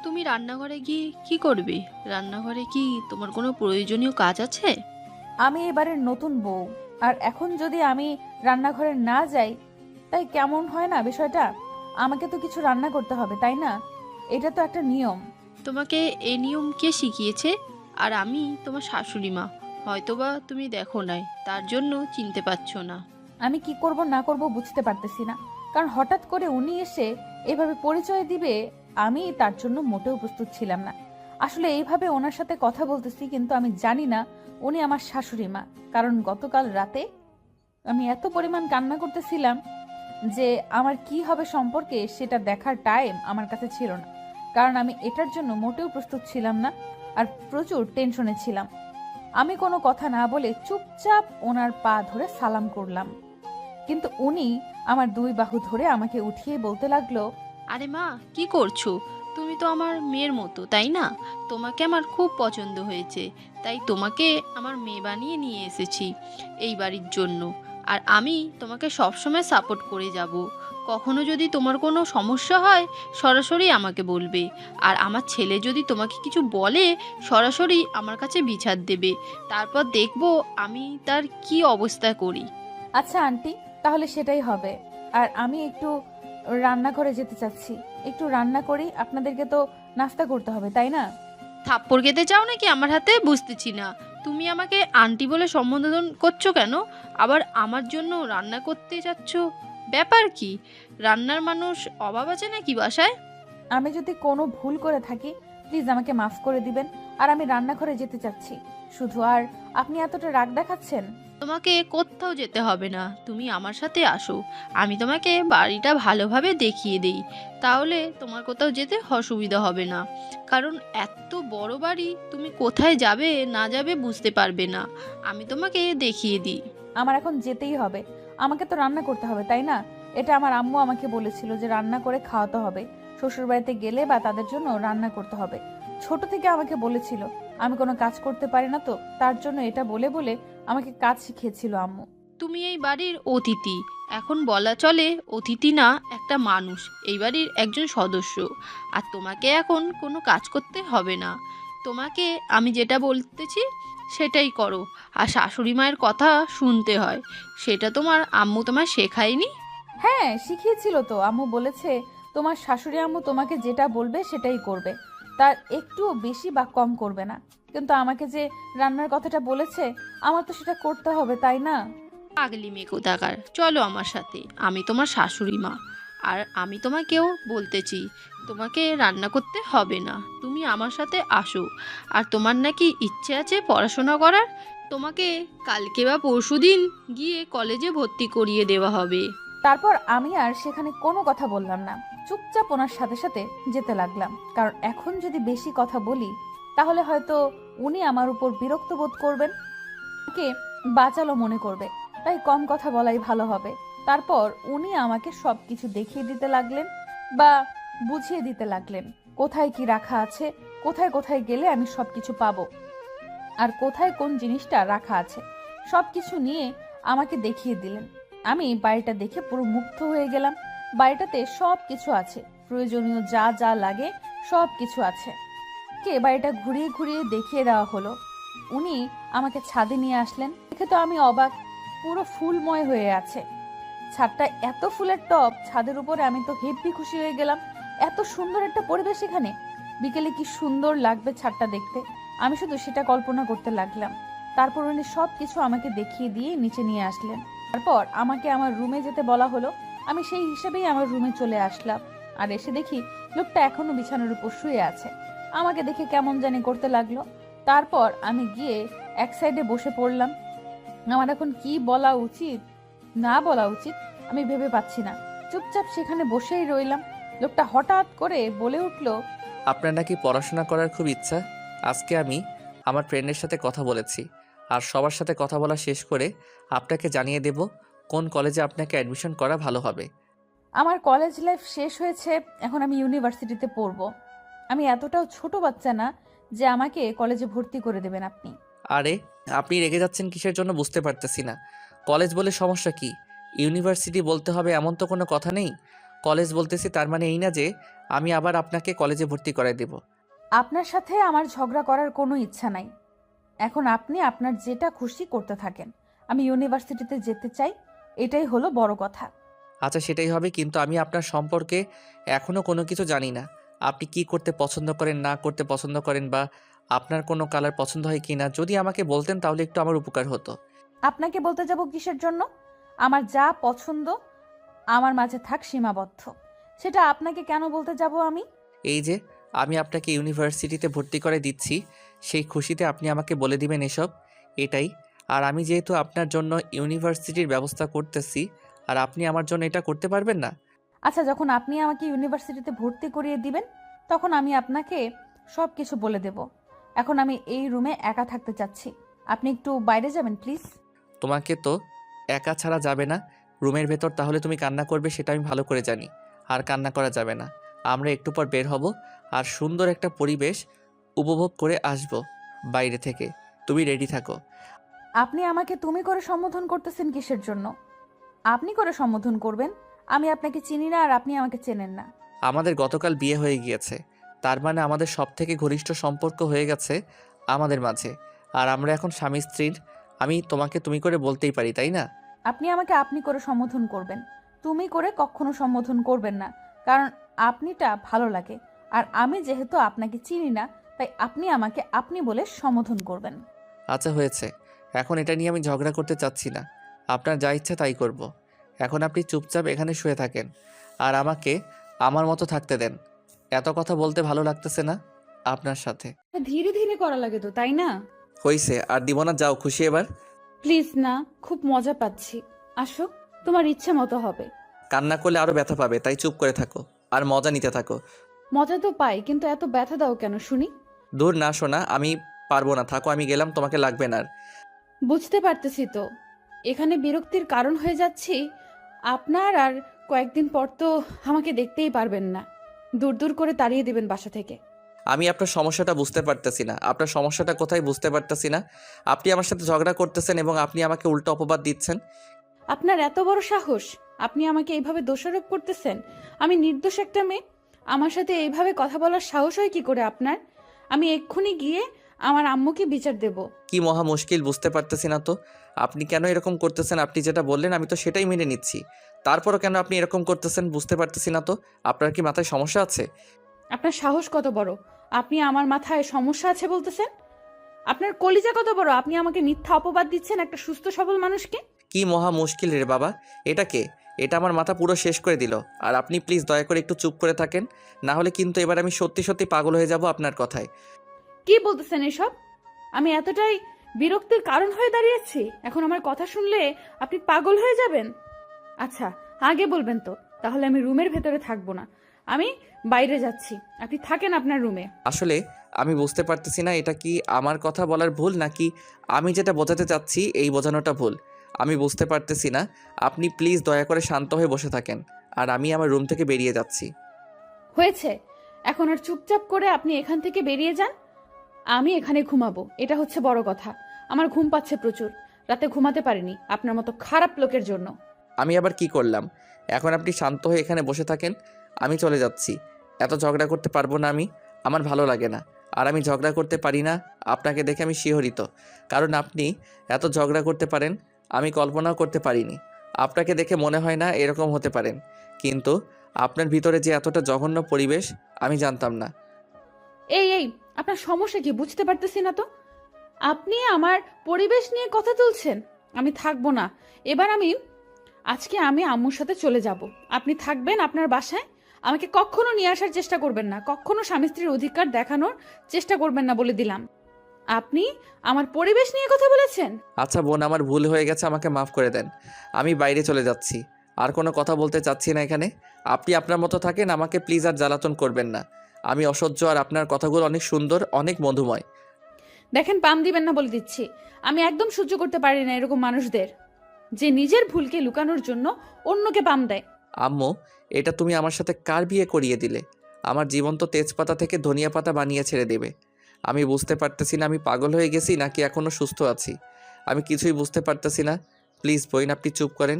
তুমি রান্নাঘরে গিয়ে কি করবে? রান্নাঘরে কি তোমার কোনো প্রয়োজনীয় কাজ আছে? আমি এবারের নতুন বউ, আর এখন যদি আমি রান্নাঘরে না যাই তাই কেমন হয় না বিষয়টা? আমাকে তো কিছু রান্না করতে হবে, তাই না? এটা তো একটা নিয়ম। তোমাকে এই নিয়ম কে শিখিয়েছে? আর আমি তোমার শাশুড়ি মা, হয়তোবা তুমি দেখো নাই, তার জন্য চিনতে পারছো না। আমি কি করব না করব বুঝতে পারতেছি না, কারণ হঠাৎ করে উনি এসে এভাবে পরিচয় দিবে, আমি তার জন্য মোটেও প্রস্তুত ছিলাম না। আসলে এইভাবে ওনার সাথে কথা বলতেছি, কিন্তু আমি জানি না উনি আমার শাশুড়ি মা। কারণ গতকাল রাতে আমি এত পরিমাণ কান্না করতেছিলাম যে আমার কি হবে সম্পর্কে সেটা দেখার টাইম আমার কাছে ছিল না। কারণ আমি এটার জন্য মোটেও প্রস্তুত ছিলাম না, আর প্রচুর টেনশনে ছিলাম। আমি কোনো কথা না বলে চুপচাপ ওনার পা ধরে সালাম করলাম, কিন্তু উনি আমার দুই বাহু ধরে আমাকে উঠিয়ে বলতে লাগলো, আরে মা, কি করছো? তুমি তো আমার মেয়ের মতো, তাই না? তোমাকে আমার খুব পছন্দ হয়েছে, তাই তোমাকে আমার মেয়ে বানিয়ে নিয়ে এসেছি এই বাড়ির জন্য। আর আমি তোমাকে সবসময় সাপোর্ট করে যাব। কখনো যদি তোমার কোনো সমস্যা হয়, সরাসরি আমাকে বলবে। আর আমার ছেলে যদি তোমাকে কিছু বলে, সরাসরি আমার কাছে বিচার দেবে। তারপর দেখবো আমি তার কি অবস্থা করি। আচ্ছা আন্টি, তাহলে সেটাই হবে। আর আমি একটু রান্নাঘরে যেতে চাচ্ছি, একটু রান্না করি। আপনাদেরকে তো নাস্তা করতে হবে, তাই না? থাপ্পড় খেতে চাও নাকি আমার হাতে? বুঝতেছি না। তুমি আমাকে আন্টি বলে সম্বোধন করছো কেন? আবার আমার জন্য রান্না করতে যাচ্ছ, ব্যাপার কি? রান্নার মানুষ অভাব আছে নাকি বাসায়? আমি যদি কোনো ভুল করে থাকি প্লিজ আমাকে মাফ করে দিবেন। আর আমি রান্নাঘরে যেতে চাচ্ছি শুধু। আর আপনি এতটা রাগ দেখাচ্ছেন। তোমাকে কোথাও যেতে হবে না, তুমি আমার সাথে আসো। আমি তোমাকে বাড়িটা ভালোভাবে দেখিয়ে দিই, তাহলে তোমার কোথাও যেতে অসুবিধা হবে না। কারণ এত বড় বাড়ি, তুমি কোথায় যাবে না যাবে বুঝতে পারবে না। আমি তোমাকে দেখিয়ে দিই। আমার এখন যেতেই হবে, আমাকে তো রান্না করতে হবে, তাই না? এটা আমার আম্মু আমাকে বলেছিল যে রান্না করে খাওয়াতে হবে, শ্বশুরবাড়িতে গেলে বা তাদের জন্য রান্না করতে হবে। ছোট থেকে আমাকে বলেছিল, আমি কোনো কাজ করতে পারি না তো, তার জন্য এটা বলে বলে আমাকে কাজ শিখিয়েছিল আম্মু। তুমি এই বাড়ির অতিথি, এখন বলা চলে অতিথি না, একটা মানুষ, এই বাড়ির একজন সদস্য। আর তোমাকে এখন কোনো কাজ করতে হবে না। তোমাকে আমি যেটা বলতেছি সেটাই করো। আর শাশুড়ি মায়ের কথা শুনতে হয়, সেটা তোমার আম্মু তোমায় শেখায়নি? হ্যাঁ, শিখিয়েছিল তো। আম্মু বলেছে তোমার শাশুড়ি আম্মু তোমাকে যেটা বলবে সেটাই করবে, তার একটু বেশি বা কম করবে না। কিন্তু আমাকে যে রান্নার কথাটা বলেছে, আমার তো সেটা করতে হবে, তাই না? পাগলি মেয়ে কোথাকার, চলো আমার সাথে, আমি তোমার শাশুড়ি মা। আর আমি তোমাকেও বলতেছি, তোমাকে রান্না করতে হবে না, তুমি আমার সাথে আসো। আর তোমার নাকি ইচ্ছে আছে পড়াশোনা করার, তোমাকে কালকে বা পরশুদিন গিয়ে কলেজে ভর্তি করিয়ে দেওয়া হবে। তারপর আমি আর সেখানে কোনো কথা বললাম না, চুপচাপ ওনার সাথে সাথে যেতে লাগলাম। কারণ এখন যদি বেশি কথা বলি তাহলে হয়তো উনি আমার উপর বিরক্ত বোধ করবেন, আমাকে বাঁচালো মনে করবে। তাই কম কথা বলাই ভালো হবে। তারপর উনি আমাকে সবকিছু দেখিয়ে দিতে লাগলেন বা বুঝিয়ে দিতে লাগলেন, কোথায় কি রাখা আছে, কোথায় কোথায় গেলে আমি সবকিছু পাবো, আর কোথায় কোন জিনিসটা রাখা আছে, সবকিছু নিয়ে আমাকে দেখিয়ে দিলেন। আমি বাড়িটা দেখে পুরো মুগ্ধ হয়ে গেলাম। বাড়িটাতে সব কিছু আছে, প্রয়োজনীয় যা যা লাগে সব কিছু আছে। কে বাড়িটা ঘুরিয়ে ঘুরিয়ে দেখিয়ে দেওয়া হলো। উনি আমাকে ছাদে নিয়ে আসলেন। দেখে তো আমি অবাক, পুরো ফুলময় হয়ে আছে ছাদটা, এত ফুলের টব ছাদের উপরে। আমি তো হেব্বি খুশি হয়ে গেলাম, এত সুন্দর একটা পরিবেশ এখানে, বিকেলে কি সুন্দর লাগবে ছাদটা দেখতে। আমি শুধু সেটা কল্পনা করতে লাগলাম। তারপর উনি সব কিছু আমাকে দেখিয়ে দিয়ে নিচে নিয়ে আসলেন। তারপর আমাকে আমার রুমে যেতে বলা হলো। আমি সেই হিসেবেই আমার রুমে চলে আসলাম, আর এসে দেখি লোকটা এখনো বিছানার উপর শুয়ে আছে। আমাকে দেখে কেমন জানি করতে লাগলো। তারপর আমি গিয়ে এক সাইডে বসে পড়লাম। আমার এখন কি বলা উচিত না বলা উচিত আমি ভেবে পাচ্ছি না। চুপচাপ সেখানে বসেই রইলাম। লোকটা হঠাৎ করে বলে উঠলো, আপনার নাকি পড়াশোনা করার খুব ইচ্ছা। আজকে আমি আমার ফ্রেন্ডের সাথে কথা বলেছি, আর সবার সাথে কথা বলা শেষ করে আপনাকে জানিয়ে দেব কোন কলেজে আপনাকে অ্যাডমিশন করা ভালো হবে। আমার কলেজ লাইফ শেষ হয়েছে, এখন আমি ইউনিভার্সিটিতে পড়ব। আমি এতটাও ছোট বাচ্চা না যে আমাকে কলেজে ভর্তি করে দেবেন আপনি। আরে আপনি রেগে যাচ্ছেন কিসের জন্য বুঝতে পারতেছি না। কলেজ বলে সমস্যা কি? ইউনিভার্সিটি বলতে হবে এমন তো কোনো কথা নেই। কলেজ বলতেছি তার মানে এই না যে আমি আবার আপনাকে কলেজে ভর্তি করাই দেব। আপনার সাথে আমার ঝগড়া করার কোনো ইচ্ছা নাই। এখন আপনি আপনার যেটা খুশি করতে থাকেন। আমি ইউনিভার্সিটিতে যেতে চাই, এটাই হলো বড় কথা। আচ্ছা সেটাই হবে, কিন্তু আমি আপনার সম্পর্কে এখনও কোনো কিছু জানি না। আপনি কি করতে পছন্দ করেন, না করতে পছন্দ করেন, বা আপনার কোনো কালার পছন্দ হয় কি না, যদি আমাকে বলতেন তাহলে একটু আমার উপকার হতো। আপনাকে বলতে যাব কিসের জন্য? আমার যা পছন্দ আমার মাঝে থাক সীমাবদ্ধ, সেটা আপনাকে কেন বলতে যাব আমি? এই যে আমি আপনাকে ইউনিভার্সিটিতে ভর্তি করে দিচ্ছি, সেই খুশিতে আপনি আমাকে বলে দিবেন এসব, এটাই। আর আমি যেহেতু আপনার জন্য ইউনিভার্সিটির ব্যবস্থা করতেছি, আর আপনি আমার জন্য এটা করতে পারবেন না? আচ্ছা, যখন আপনি আমাকে ইউনিভার্সিটিতে ভর্তি করিয়ে দিবেন তখন আমি আপনাকে সব কিছু বলে দেব। এখন আমি এই রুমে একা থাকতে চাচ্ছি, আপনি একটু বাইরে যাবেন প্লিজ। তোমাকে তো একা ছাড়া যাবে না রুমের ভেতর, তাহলে তুমি কান্না করবে সেটা আমি ভালো করে জানি। আর কান্না করা যাবে না। আমরা একটু পর বের হব আর সুন্দর একটা পরিবেশ উপভোগ করে আসব বাইরে থেকে। তুমি রেডি থাকো। আপনি আমাকে তুমি করে সম্বোধন করতেছেন কিসের জন্য? আপনি করে সম্বোধন করবেন। আমি আপনাকে চিনি না আর আপনি আমাকে চেনেন না। আমাদের গতকাল বিয়ে হয়ে গিয়েছে, তার মানে আমাদের সব থেকে ঘনিষ্ঠ সম্পর্ক হয়ে গেছে আমাদের মাঝে। আর আমরা এখন স্বামী স্ত্রীর। আমি তোমাকে তুমি করে বলতেই পারি, তাই না? আপনি আমাকে আপনি করে সম্বোধন করবেন, তুমি করে কখনো সম্বোধন করবেন না, কারণ আপনিটা ভালো লাগে। আর আমি যেহেতু আপনাকে চিনি না, তাই আপনি আমাকে আপনি বলে সম্বোধন করবেন। আচ্ছা হয়েছে, এখন এটা নিয়ে আমি ঝগড়া করতে চাচ্ছি না। আপনার যা ইচ্ছা তাই করব। এখন আপনি চুপচাপ এখানে শুয়ে থাকেন আর আমাকে আমার মতো থাকতে দেন। এত কথা বলতে ভালো লাগতেছে না আপনার সাথে। ধীরে ধীরে করা লাগে তো, তাই না? হইছে, আর দিব না, যাও খুশি এবার। প্লিজ না, খুব মজা পাচ্ছি। আসো, তোমার ইচ্ছে মতো হবে। কান্না করলে আরো ব্যথা পাবে, তাই চুপ করে থাকো আর মজা নিতে থাকো। মজা তো পাই, কিন্তু এত ব্যথা দাও কেন শুনি? দূর না শোনা, আমি পারবো না, থাকো, আমি গেলাম, তোমাকে লাগবে না আর। বুঝতে পারতেছি তো, এখানে বিরক্তির কারণ হয়ে যাচ্ছি আপনার। আর কয়েকদিন পর তো আমাকে দেখতেই পারবেন না, দূর দূর করে তাড়িয়ে দিবেন বাসা থেকে। আমি আপনার সমস্যাটা বুঝতে পারতেছি না। আপনার সমস্যাটা কোথায় বুঝতে পারতেছি না। আপনি আমার সাথে ঝগড়া করতেছেন এবং আপনি আমাকে উল্টো অপবাদ দিচ্ছেন। আপনার এত বড় সাহস, আপনি আমাকে এইভাবে দোষারোপ করতেছেন? আমি নির্দোষ একটা মেয়ে, আমার সাথে এইভাবে কথা বলার সাহস হয় কি করে আপনার? আমি এক্ষুনি গিয়ে আমার আম্মুকে বিচার দেব। কি মহা মুশকিল, বুঝতে পারতেছি না তো আপনি কেন এরকম করতেছেন। আপনি যেটা বললেন আমি তো সেটাই মেনে নিচ্ছি, তারপরও কেন আপনি এরকম করতেছেন বুঝতে পারতেছি না তো। আপনার কি মাথায় সমস্যা আছে? আপনার সাহস কত বড়? আপনি আমার মাথায় সমস্যা আছে বলতেছেন? আপনার কলিজা কত বড়? আপনি আমাকে মিথ্যা অপবাদ দিচ্ছেন একটা সুস্থ সবল মানুষকে। কি মহা মুশকিল রে বাবা, এটা কে? এটা আমার মাথা পুরো শেষ করে দিল। আর আপনি প্লিজ দয়া করে একটু চুপ করে থাকেন, না হলে কিন্তু এবার আমি সত্যি সত্যি পাগল হয়ে যাব আপনার কথায়। কি বলতেছেন এসব? আমি এতটাই বিরক্তির কারণ হয়ে দাঁড়িয়েছি, এখন আমার কথা শুনলে আপনি পাগল হয়ে যাবেন? আচ্ছা, আগে বলবেন তো, তাহলে আমি রুমের ভেতরে থাকবো না, আমি বাইরে যাচ্ছি, আপনি থাকেন আপনার রুমে। আসলে আমি বুঝতে পারতেছি না এটা কি আমার কথা বলার ভুল, নাকি আমি যেটা বোঝাতে চাচ্ছি এই বোঝানোটা ভুল। আমি বুঝতে পারতেছি না। আপনি প্লিজ দয়া করে শান্ত হয়ে বসে থাকেন, আর আমি আমার রুম থেকে বেরিয়ে যাচ্ছি। হয়েছে, এখন আর চুপচাপ করে আপনি এখান থেকে বেরিয়ে যান। আমি এখানে ঘুমাবো, এটা হচ্ছে বড় কথা। আমার ঘুম পাচ্ছে প্রচুর, রাতে ঘুমাতে পারিনি আপনার মতো খারাপ লোকের জন্য। আমি আবার কি করলাম? এখন আপনি শান্ত হয়ে এখানে বসে থাকেন, আমি চলে যাচ্ছি। এত ঝগড়া করতে পারবো না আমি, আমার ভালো লাগে না। আর আমি ঝগড়া করতে পারি না আপনাকে দেখে আমি শিহরিত, কারণ আপনি এত ঝগড়া করতে পারেন আমি কল্পনাও করতে পারিনি। আপনাকে দেখে মনে হয় না এরকম হতে পারেন, কিন্তু আপনার ভিতরে যে এতটা জঘন্য পরিবেশ আমি জানতাম না। এই আপনার সমস্যা কি বুঝতে পারতেছি না তো। আপনি আমার পরিবেশ নিয়ে কথা তুলছেন। আমি থাকবো না এবার। আজকে আমি আম্মুর সাথে চলে যাব। আপনি থাকবেন আপনার বাসায়। আমাকে কখনো নিয়ে আসার চেষ্টা করবেন না, কখনো স্বামী স্ত্রীর অধিকার দেখানোর চেষ্টা করবেন না বলে দিলাম। আপনি আমার পরিবেশ নিয়ে কথা বলেছেন। আচ্ছা বোন, আমার ভুল হয়ে গেছে, আমাকে মাফ করে দেন। আমি বাইরে চলে যাচ্ছি, আর কোনো কথা বলতে চাচ্ছি না এখানে। আপনি আপনার মতো থাকেন, আমাকে প্লিজ আর জ্বালাতন করবেন না। আমি অসহ্য, আর আপনার কথাগুলো অনেক সুন্দর, অনেক মধুময়। দেখেন, পাম দিবেন না বলে দিচ্ছি। আমি একদম সহ্য করতে পারি না এরকম মানুষদের, যে নিজের ভুলকে লুকানোর জন্য অন্যকে পাম দেয়। আম্মু, এটা তুমি আমার সাথে কার বিয়ে করিয়ে দিলে? আমার জীবন তো তেজপাতা থেকে ধনিয়া পাতা বানিয়ে ছেড়ে দেবে। আমি বুঝতে পারতেছি না আমি পাগল হয়ে গেছি নাকি এখনও সুস্থ আছি। আমি কিছুই বুঝতে পারতেছি না। প্লিজ বইন, আপনি চুপ করেন।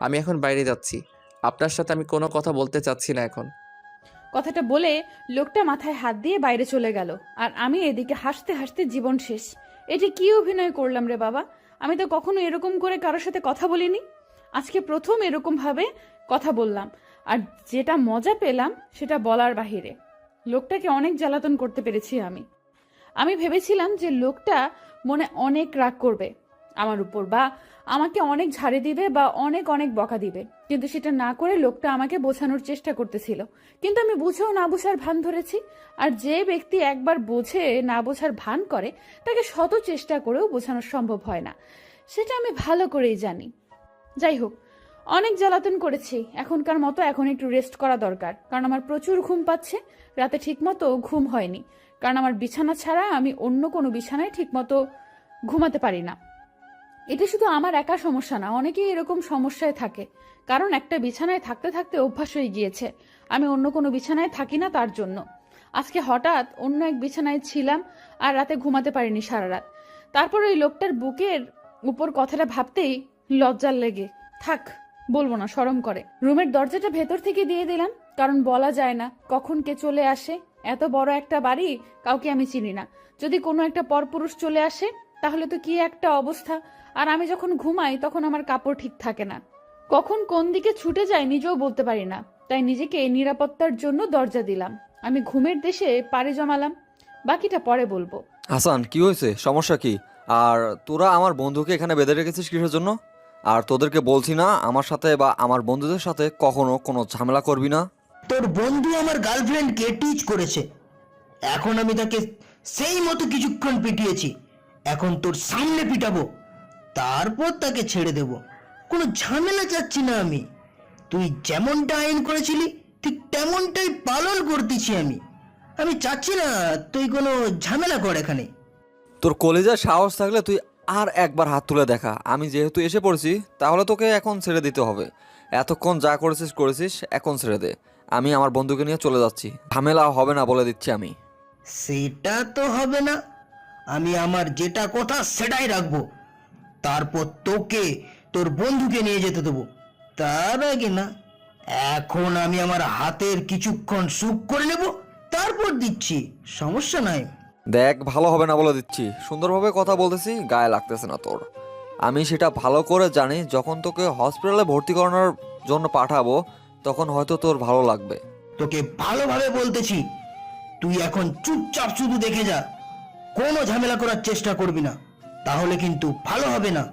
আমি এখন বাইরে যাচ্ছি, আপনার সাথে আমি কোনো কথা বলতে চাচ্ছি না এখন। কথাটা বলে লোকটা মাথায় হাত দিয়ে বাইরে চলে গেল, আর আমি এদিকে হাসতে হাসতে জীবন শেষ। এটি কি অভিনয় করলাম রে বাবা। আমি তো কখনো এরকম করে কারোর সাথে কথা বলিনি, আজকে প্রথম এরকম ভাবে কথা বললাম। আর যেটা মজা পেলাম সেটা বলার বাহিরে। লোকটাকে অনেক জ্বালাতন করতে পেরেছি আমি ভেবেছিলাম যে লোকটা মনে অনেক রাগ করবে আমার উপর, বা আমাকে অনেক ঝাড়ে দিবে, বা অনেক অনেক বকা দিবে, কিন্তু সেটা না করে লোকটা আমাকে বোঝানোর চেষ্টা করতেছিল। কিন্তু আমি বুঝেও না বোঝার ভান ধরেছি। আর যে ব্যক্তি একবার বোঝে না বোঝার ভান করে তাকে শত চেষ্টা করেও বোঝানো সম্ভব হয় না, সেটা আমি ভালো করেই জানি। যাই হোক, অনেক জ্বালাতন করেছি, এখনকার মতো এখন একটু রেস্ট করা দরকার, কারণ আমার প্রচুর ঘুম পাচ্ছে। রাতে ঠিকমতো ঘুম হয়নি, কারণ আমার বিছানা ছাড়া আমি অন্য কোনো বিছানায় ঠিকমতো ঘুমাতে পারি না। এটা শুধু আমার একা সমস্যা না, অনেকেই এরকম সমস্যায় থাকে, কারণ একটা বিছানায় থাকতে থাকতে অভ্যাস হয়ে গিয়েছে। আমি অন্য কোনো বিছানায় থাকি না তার জন্য। আজকে হঠাৎ অন্য এক বিছানায় ছিলাম, আর রাতে ঘুমাতে পারিনি সারা রাত। তারপর ওই লোকটার বুকের উপর কথাটা ভাবতেই লজ্জার লেগে থাক, বলবো না, শরম করে রুমের দরজাটা ভেতর থেকে দিয়ে দিলাম, কারণ বলা যায় না কখন কে চলে আসে। এত বড় একটা বাড়ি, কাউকে আমি চিনি না। যদি কোনো একটা পরপুরুষ চলে আসে তাহলে তো কি একটা অবস্থা। আর আমি যখন ঘুমাই তখন আমার কাপড় ঠিক থাকে না, কখন কোন দিকে ছুটে যায় নিজেও বলতে পারি না। তাই নিজেকে নিরাপত্তার জন্য দরজা দিলাম। আমি ঘুমের দেশে পাড়ি জমালাম, বাকিটা পরে বলবো। হাসান, কি হয়েছে? সমস্যা কি? আর তোরা আমার বন্ধুকে এখানে বেঁধে রেখেছিস কিসের জন্য? আর তোদেরকে বলছি না আমার সাথে বা আমার বন্ধুদের সাথে কখনো কোনো ঝামেলা করবি না। তোর বন্ধু আমার গার্লফ্রেন্ডকে টিচ করেছে, এখন আমি তাকে সেই মতো কিছুক্ষণ পিটিয়েছি, এখন তোর সামনে পিটাবো, তারপর তাকে ছেড়ে দেব। কোনো ঝামেলা চাচ্ছি না আমি। তুই যেমনটা আইন করেছিলি ঠিক তেমনটাই পালন করতেছি আমি চাচ্ছি না তুই কোনো ঝামেলা কর এখানে। তোর কলেজার সাহস থাকলে তুই আর একবার হাত তুলে দেখা। আমি যেহেতু এসে পড়েছি তাহলে তোকে এখন ছেড়ে দিতে হবে। এতক্ষণ যা করেছিস করেছিস, এখন ছেড়ে দে। আমি আমার বন্ধুকে নিয়ে চলে যাচ্ছি, ঝামেলা হবে না বলে দিচ্ছি আমি। সেটা তো হবে না, আমি আমার যেটা কথা সেটাই রাখবো। তারপর তোকে তোর বন্ধুকে নিয়ে যেতে দেবো, তার আগে না। এখন আমি আমার হাতের কিছুক্ষণ সুখ করে নেব, তারপর দিচ্ছি, সমস্যা নাই। দেখ, ভালো হবে না বলে দিচ্ছি। সুন্দরভাবে কথা বলতেছি, গায়ে লাগতেছে না তোর। আমি সেটা ভালো করে জানি, যখন তোকে হসপিটালে ভর্তি করানোর জন্য পাঠাবো তখন হয়তো তোর ভালো লাগবে। তোকে ভালোভাবে বলতেছি, তুই এখন চুপচাপ শুধু দেখে যা, কোনো ঝামেলা করার চেষ্টা করবি না, তাহলে কিন্তু ভালো হবে না।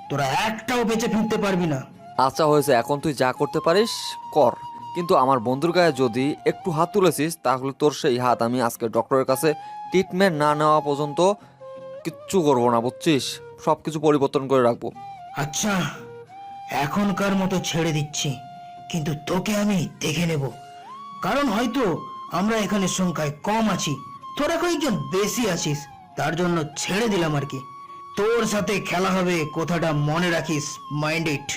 তোরা একটাও বেঁচে ফিরতে পারবি না। আচ্ছা হয়েছে, এখন তুই যা করতে পারিস কর, কিন্তু আমার বন্ধুর গায়ে যদি একটু হাত তুলেছিস তাহলে তোর সেই হাত আমি আজকে ডক্টরের কাছে ট্রিটমেন্ট না নেওয়া পর্যন্ত কিচ্ছু করবো না, বুঝছিস? সব কিছু পরিবর্তন করে রাখবো। আচ্ছা, এখনকার মতো ছেড়ে দিচ্ছি, কিন্তু তোকে আমি দেখে নেব, কারণ হয়তো আমরা এখানে সংখ্যায় কম আছি, তোরা কয়েকজন বেশি আছিস, তার জন্য ছেড়ে দিলাম আর কি। তোর সাথে খেলা হবে, কথাটা মনে রাখিস, মাইন্ড ইট।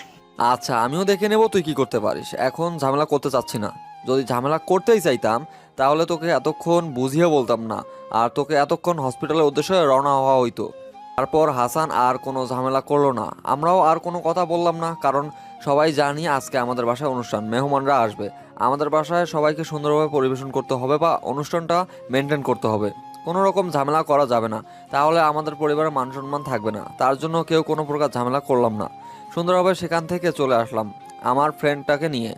আচ্ছা, আমিও দেখে নেব তুই কি করতে পারিস। এখন ঝামেলা করতে চাচ্ছি না। যদি ঝামেলা করতেই চাইতাম তাহলে তোকে এতক্ষণ বুঝিয়ে বলতাম না, আর তোকে এতক্ষণ হসপিটালের উদ্দেশ্যে রওনা হওয়া হইতো। তারপর হাসান আর কোনো ঝামেলা করলো না, আমরাও আর কোনো কথা বললাম না, কারণ সবাই জানি আজকে আমাদের বাসায় অনুষ্ঠান, মেহমানরা আসবে। আমাদের বাসায় সবাইকে সুন্দরভাবে পরিবেশন করতে হবে বা অনুষ্ঠানটা মেনটেন করতে হবে। কোনো রকম ঝামেলা করা যাবে না, তাহলে আমাদের পরিবারের মান সম্মান থাকবে না। তার জন্য কেউ কোনো প্রকার ঝামেলা করলাম না। সুন্দরভাবে সেখান থেকে চলে আসলাম আমার ফ্রেন্ডটাকে নিয়ে।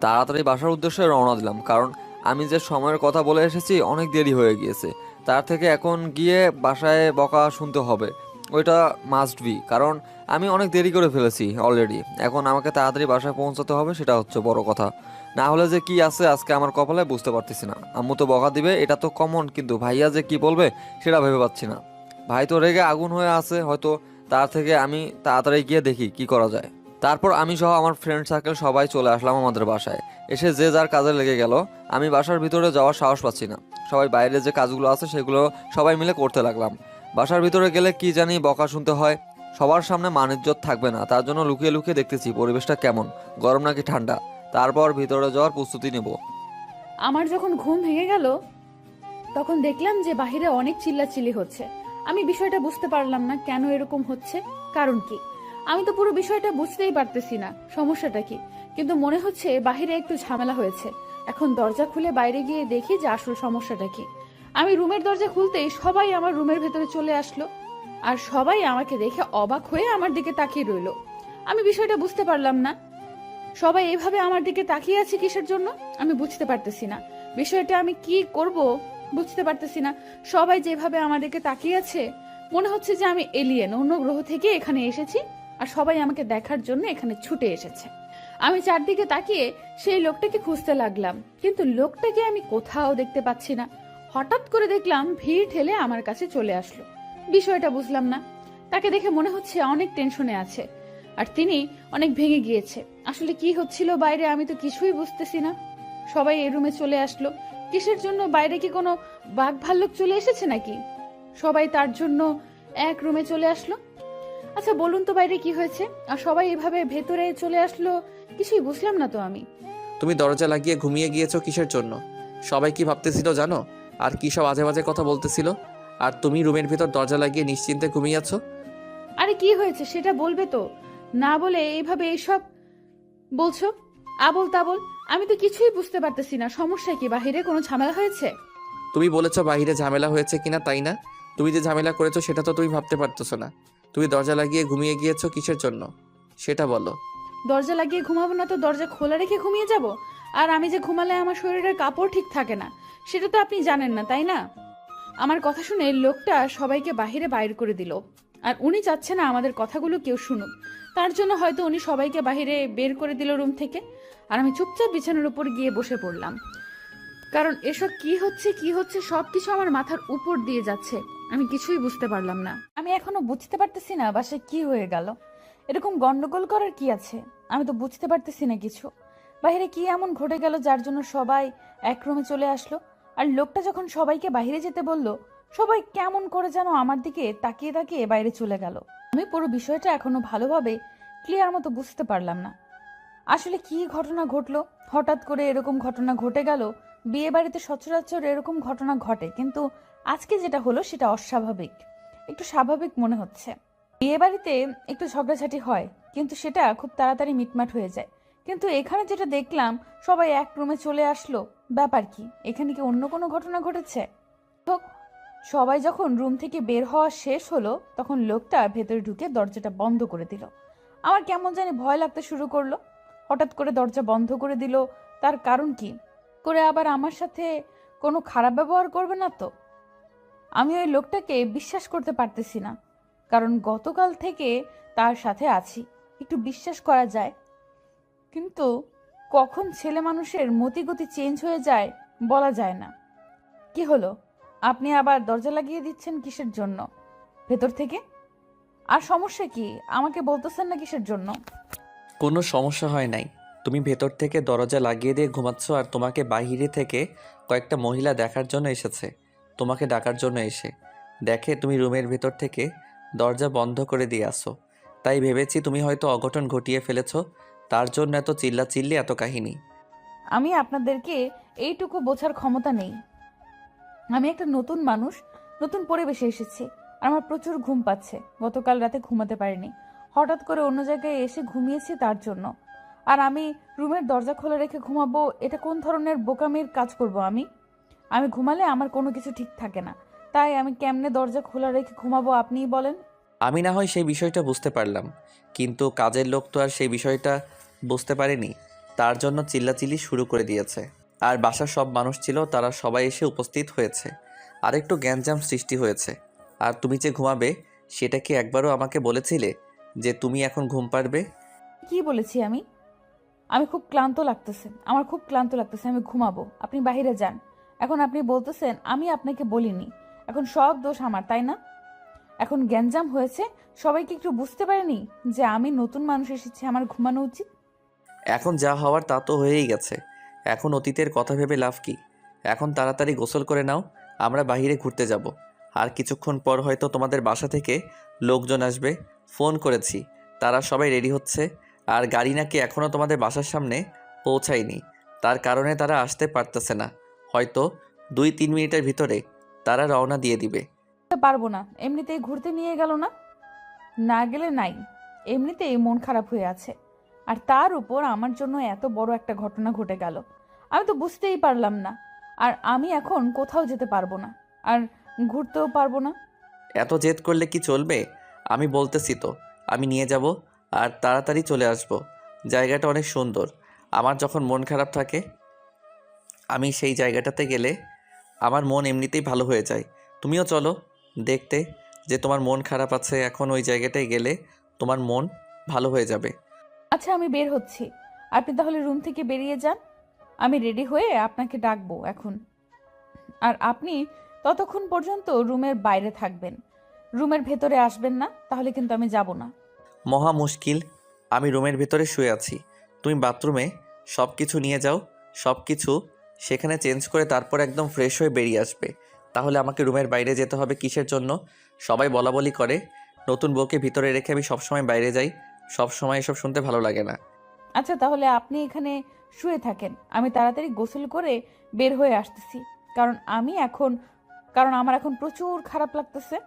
তাড়াতাড়ি বাসার উদ্দেশ্যে রওনা দিলাম, কারণ আমি যে সময়ের কথা বলে এসেছি অনেক দেরি হয়ে গিয়েছে। তার থেকে এখন গিয়ে বাসায় বকা শুনতে হবে, ওইটা মাস্ট বি, কারণ আমি অনেক দেরি করে ফেলেছি অলরেডি। এখন আমাকে তাড়াতাড়ি বাসায় পৌঁছাতে হবে, সেটা হচ্ছে বড় কথা। না হলে যে কি আছে আজকে আমার কপালে বুঝতে পারতেছি না। আম্মু তো বকা দিবে এটা তো কমন, কিন্তু ভাইয়া যে কি বলবে সেটা ভেবে পাচ্ছি না। ভাই তো রেগে আগুন হয়ে আছে হয়তো, তার থেকে আমি তাড়াতাড়ি গিয়ে দেখি কি করা যায়। তারপর আমি সহ আমার ফ্রেন্ড সার্কেল সবাই চলে আসলাম আমাদের বাসায়। এসে যে যার কাজে লেগে গেল। আমি বাসার ভিতরে যাওয়ার সাহস পাচ্ছি না। সবাই বাইরে যে কাজগুলো আছে সেগুলো সবাই মিলে করতে লাগলাম। বাসার ভিতরে গেলে কি জানি বকা শুনতে হয়। সবার সামনে মান ইজ্জত থাকবে না, তার জন্য লুকিয়ে লুকিয়ে দেখতেছি পরিবেশটা কেমন, গরম নাকি ঠান্ডা। তারপর ভিতরে যাওয়ার প্রস্তুতি নেব। আমার যখন ঘুম ভেঙে গেল তখন দেখলাম যে বাহিরে অনেক চিল্লাচিল্লি হচ্ছে। আমি বিষয়টা বুঝতে পারলাম না কেন এরকম হচ্ছে, কারণ কি। আমি তো পুরো বিষয়টা বুঝতেই পারতেছি না সমস্যাটা কি, কিন্তু মনে হচ্ছে বাহিরে একটু ঝামেলা হয়েছে। এখন দরজা খুলে বাইরে গিয়ে দেখি যে আসল সমস্যাটা কি। আমি রুমের দরজা খুলতেই সবাই আমার রুমের ভেতরে চলে আসলো, আর সবাই আমাকে দেখে অবাক হয়ে আমার দিকে তাকিয়ে রইলো। আমি বিষয়টা বুঝতে পারলাম না, সবাই এভাবে আমার দিকে তাকিয়ে আছে কিসের জন্য আমি বুঝতে পারতেছি না। বিষয়টা আমি কি করব বুঝতে পারতেছি না। সবাই যেভাবে আমার দিকে তাকিয়ে আছে মনে হচ্ছে যে আমি এলিয়েন, অন্য গ্রহ থেকে এখানে এসেছি, আর সবাই আমাকে দেখার জন্য এখানে ছুটে এসেছে। আমি চারদিকে তাকিয়ে সেই লোকটাকে খুঁজতে লাগলাম, কিন্তু লোকটাকে আমি কোথাও দেখতে পাচ্ছি না। হঠাৎ করে দেখলাম ভিড় ঠেলে আমার কাছে চলে আসলো। বিষয়টা বুঝলাম না। তাকে দেখে মনে হচ্ছে অনেক টেনশনে আছে, আর তিনি অনেক ভেঙে গিয়েছে। আসলে কি হচ্ছিল বাইরে আমি তো কিছুই বুঝতেছি না। সবাই এই রুমে চলে আসলো কিসের জন্য? বাইরে কি কোনো বাঘ ভাল্লুক চলে এসেছে নাকি? সবাই তার জন্য এক রুমে চলে আসলো। আচ্ছা বলুন তো বাইরে কি হয়েছে, আর সবাই এভাবে ভেতরে চলে আসলো, কিছুই বুঝলাম না তো আমি। তুমি দরজা লাগিয়ে ঘুমিয়ে গিয়েছো কিসের জন্য? সবাই কি ভাবতেছিল জানো? আর কি সব আজে বাজে কথা বলতেছিল, আর তুমি রুমের ভিতর দরজা লাগিয়ে নিশ্চিন্তে ঘুমিয়ে আছো। আরে কি হয়েছে সেটা বলবে তো, না বলে এইভাবে এইসব বলছো আবল তাবল। আমি তো কিছুই বুঝতে পারতেছি না। সমস্যা কি? বাহিরে কোনো ঝামেলা হয়েছে? তুমি বলেছো বাইরে ঝামেলা হয়েছে কিনা, তাই না? তুমি যে ঝামেলা করেছো সেটা তো তুমি ভাবতে পারতেছো না। তুমি দরজা লাগিয়ে ঘুমিয়ে গিয়েছো কিসের জন্য সেটা বলো। দরজা লাগিয়ে ঘুমাবো না তো দরজা খোলা রেখে ঘুমিয়ে যাব? আর আমি যে ঘুমালে আমার শরীরের কাপড় ঠিক থাকে না, সেটা তো আপনি জানেন না, তাই না? আমার কথা শুনে লোকটা সবাইকে বাহিরে বাইর করে দিল, আর উনি চাচ্ছে না আমাদের কথাগুলো কেউ শুনুক। তার জন্য হয়তো উনি সবাইকে বাহিরে বের করে দিল রুম থেকে। আর আমি চুপচাপ বিছানার উপর গিয়ে বসে পড়লাম, কারণ এসব কি হচ্ছে সবকিছু আমার মাথার উপর দিয়ে যাচ্ছে। আমি কিছুই বুঝতে পারলাম না। আমি এখনো বুঝতে পারতেছি না বাসায় কি হয়ে গেল। এরকম গন্ডগোল করার কি আছে? আমি তো বুঝতে পারতেছি না কিছু। বাইরে কি এমন ঘটে গেল যার জন্য সবাই এক রুমে চলে আসলো? আর লোকটা যখন সবাইকে বাইরে যেতে বলল, সবাই কেমন করে যেন আমার দিকে তাকিয়ে তাকিয়ে বাইরে চলে গেল। আমি পুরো বিষয়টা এখনো ভালোভাবে ক্লিয়ার মতো বুঝতে পারলাম না। আসলে কি ঘটনা ঘটলো? হঠাৎ করে এরকম ঘটনা ঘটে গেল। বিয়ে বাড়িতে সচরাচর এরকম ঘটনা ঘটে, কিন্তু আজকে যেটা হলো সেটা অস্বাভাবিক। একটু স্বাভাবিক মনে হচ্ছে। বিয়ে বাড়িতে একটু ঝগড়াঝাটি হয়, কিন্তু সেটা খুব তাড়াতাড়ি মিটমাট হয়ে যায়। কিন্তু এখানে যেটা দেখলাম সবাই এক রুমে চলে আসলো, ব্যাপার কি? এখানে কি অন্য কোনো ঘটনা ঘটেছে? তো সবাই যখন রুম থেকে বের হওয়া শেষ হলো তখন লোকটা ভেতরে ঢুকে দরজাটা বন্ধ করে দিল। আমার কেমন জানি ভয় লাগতে শুরু করলো। হঠাৎ করে দরজা বন্ধ করে দিল, তার কারণ কি? করে আবার আমার সাথে কোনো খারাপ ব্যবহার করবে না তো? আমি ওই লোকটাকে বিশ্বাস করতে পারতেছি না, কারণ গতকাল থেকে তার সাথে আছি। একটু বিশ্বাস করা যায়, কিন্তু কখন ছেলে মানুষের মতিগতি চেঞ্জ হয়ে যায় বলা যায় না। কি হলো? আপনি আবার দরজা লাগিয়ে দিচ্ছেন কিসের জন্য ভেতর থেকে? আর সমস্যা কি আমাকে বলতেছেন না কিসের জন্য? কোনো সমস্যা হয় নাই। তুমি ভেতর থেকে দরজা লাগিয়ে দিয়ে ঘুমাচ্ছ, আর তোমাকে বাইরে থেকে কয়েকটা মহিলা দেখার জন্য এসেছে। তোমাকে ডাকার জন্য এসে দেখে তুমি রুমের ভেতর থেকে দরজা বন্ধ করে দিয়ে আসো। তাই ভেবেছি তুমি হয়তো অঘটন ঘটিয়ে ফেলেছো, তার জন্য এত চিল্লাচিল্লি, এত কাহিনী। আমি আপনাদেরকে এইটুকু বোঝার ক্ষমতা নেই। আমি একটা নতুন মানুষ, নতুন পরিবেশে এসেছি, আর আমার প্রচুর ঘুম পাচ্ছে। গতকাল রাতে ঘুমাতে পারিনি, হঠাৎ করে অন্য জায়গায় এসে ঘুমিয়েছি তার জন্য। আর আমি রুমের দরজা খোলা রেখে ঘুমাবো? এটা কোন ধরনের বোকামির কাজ করব আমি? আমি ঘুমালে আমার কোনো কিছু ঠিক থাকে না, তাই আমি কেমনে দরজা খোলা রেখে ঘুমাবো আপনিই বলেন। আমি না হয় সেই বিষয়টা বুঝতে পারলাম, কিন্তু কাজের লোক তো আর সেই বিষয়টা বুঝতে পারেনি। তার জন্য চিল্লাচিল্লি শুরু করে দিয়েছে। আর বাসার সব মানুষ ছিল, তারা সবাই এসে উপস্থিত হয়েছে। আর একটু গ্যাঞ্জাম সৃষ্টি হয়েছে। আর তুমি যে ঘুমাবে সেটা কি একবারও আমাকে বলেছিলে যে তুমি এখন ঘুম পাড়বে? কি বলেছি আমি? আমি খুব ক্লান্ত লাগতেছে, আমার খুব ক্লান্ত লাগতেছে, আমি ঘুমাবো, আপনি বাইরে যান। এখন আপনি বলতেছেন আমি আপনাকে বলিনি, এখন সব দোষ আমার, তাই না? এখন গ্যাঞ্জাম হয়েছে, সবাইকে একটু বুঝতে পারেনি যে আমি নতুন মানুষ এসেছি, আমার ঘুমানো উচিত। এখন যা হওয়ার তা তো হয়েই গেছে। এখন অতীতের কথা ভেবে লাভ কি? এখন তাড়াতাড়ি গোসল করে নাও, আমরা বাইরে ঘুরতে যাব। আর কিছুক্ষণ পর হয়তো তোমাদের বাসা থেকে লোকজন আসবে। ফোন করেছি, তারা সবাই রেডি হচ্ছে। আর গাড়ি নাকি এখনও তোমাদের বাসার সামনে পৌঁছায়নি, তার কারণে তারা আসতে পারতেছে না। হয়তো 2-3 মিনিটের ভিতরে তারা রওনা দিয়ে দিবে। পারবো না, এমনিতেই ঘুরতে নিয়ে গেল না, না গেলে নাই, এমনিতেই মন খারাপ হয়ে আছে। আর তার উপর আমার জন্য এত বড় একটা ঘটনা ঘটে গেল, আমি তো বুঝতেই পারলাম না। আর আমি এখন কোথাও যেতে পারবো না, আর ঘুরতেও পারবো না। এত জেদ করলে কি চলবে? আমি বলতেছি তো, আমি নিয়ে যাব আর তাড়াতাড়ি চলে আসব। জায়গাটা অনেক সুন্দর। আমার যখন মন খারাপ থাকে আমি সেই জায়গাটাতে গেলে আমার মন এমনিতেই ভালো হয়ে যায়। তুমিও চলো দেখতে যে তোমার মন খারাপ আছে, এখন ওই জায়গাটায় গেলে তোমার মন ভালো হয়ে যাবে। আচ্ছা আমি বের হচ্ছি, আপনি তাহলে রুম থেকে বেরিয়ে যান, আমি রেডি হয়ে আপনাকে ডাকবো এখন। আর আপনি ততক্ষণ পর্যন্ত রুমের বাইরে থাকবেন, রুমের ভেতরে আসবেন না, তাহলে কিন্তু আমি যাব না। মহা মুশকিল। আমি রুমের ভিতরে শুয়ে আছি, তুমি বাথরুমে সব কিছু নিয়ে যাও, সব কিছু সেখানে চেঞ্জ করে তারপর একদম ফ্রেশ হয়ে বেরিয়ে আসবে। তাহলে আমাকে রুমের বাইরে যেতে হবে কিসের জন্য? সবাই বলাবলি করে নতুন বউকে ভিতরে রেখে আমি সবসময় বাইরে যাই। সবসময় এসব শুনতে ভালো লাগে না। আচ্ছা তাহলে আপনি এখানে শুয়ে থাকেন, আমি তাড়াতাড়ি গোসল করে বের হয়ে আসতেছি। কারণ আমার এখন প্রচুর খারাপ লাগতেছে,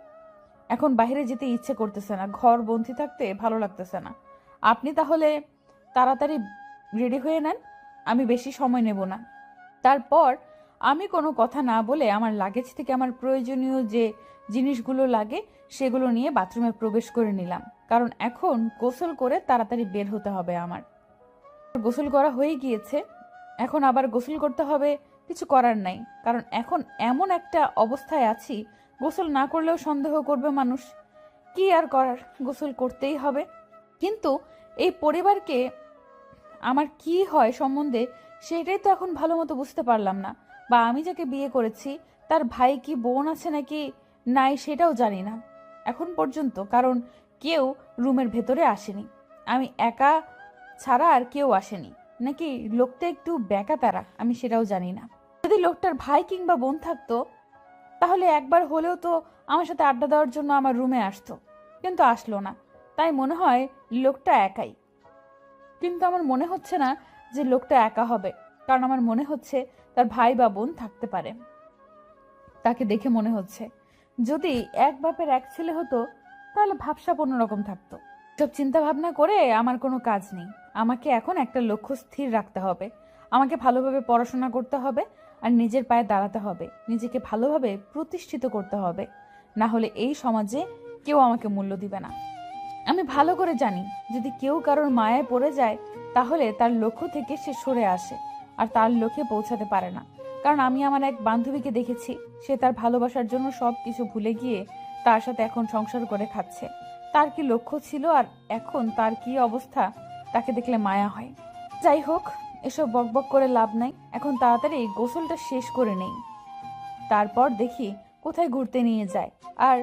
এখন বাইরে যেতে ইচ্ছে করতেছে না, ঘর বন্দি থাকতে ভালো লাগতেছে না। আপনি তাহলে তাড়াতাড়ি রেডি হয়ে নেন, আমি বেশি সময় নেব না। তারপর আমি কোনো কথা না বলে আমার লাগেজ থেকে আমার প্রয়োজনীয় যে জিনিসগুলো লাগে সেগুলো নিয়ে বাথরুমে প্রবেশ করে নিলাম, কারণ এখন গোসল করে তাড়াতাড়ি বের হতে হবে আমার। গোসল করা হয়ে গিয়েছে, এখন আবার গোসল করতে হবে, কিছু করার নাই, কারণ এখন এমন একটা অবস্থায় আছি, গোসল না করলেও সন্দেহ করবে মানুষ। কি আর করার, গোসল করতেই হবে। কিন্তু এই পরিবারকে আমার কি হয় সম্বন্ধে সেটাই তো এখন ভালো মতো বুঝতে পারলাম না, বা আমি যাকে বিয়ে করেছি তার ভাই কি বোন আছে নাকি নাই সেটাও জানি না এখন পর্যন্ত, কারণ কেউ রুমের ভেতরে আসেনি, আমি একা ছাড়া আর কেউ আসেনি, নাকি লোকটা একটু ব্যাকা তারা আমি সেটাও জানি না। যদি লোকটার ভাই কিংবা বোন থাকতো তাহলে একবার হলেও তো আমার সাথে আড্ডা দেওয়ার জন্য আমার রুমে আসতো, কিন্তু আসলো না, তাই মনে হয় লোকটা একাই। কিন্তু আমার মনে হচ্ছে না যে লোকটা একা হবে, কারণ আমার মনে হচ্ছে তার ভাই বা বোন থাকতে পারে। তাকে দেখে মনে হচ্ছে যদি এক বাপের এক ছেলে হতো তাহলে ভাবসাব অন্যরকম থাকতো। সব চিন্তা ভাবনা করে আমার কোনো কাজ নেই, আমাকে এখন একটা লক্ষ্য স্থির রাখতে হবে, আমাকে ভালোভাবে পড়াশোনা করতে হবে, আর নিজের পায়ে দাঁড়াতে হবে, নিজেকে ভালোভাবে প্রতিষ্ঠিত করতে হবে, না হলে এই সমাজে কেউ আমাকে মূল্য দিবে না। আমি ভালো করে জানি যদি কেউ কারোর মায়ায় পড়ে যায় তাহলে তার লক্ষ্য থেকে সে সরে আসে আর তার লক্ষ্যে পৌঁছাতে পারে না। কারণ আমি আমার এক বান্ধবীকে দেখেছি, সে তার ভালোবাসার জন্য সব কিছু ভুলে গিয়ে তার সাথে এখন সংসার করে খাচ্ছে। তার কি লক্ষ্য ছিল আর এখন তার কি অবস্থা, তাকে দেখলে মায়া হয়। যাই হোক, এসব বকবক করে লাভ নাই, এখন তাড়াতাড়ি গোসলটা শেষ করে নেই, তারপর দেখি কোথায় ঘুরতে নিয়ে যায় আর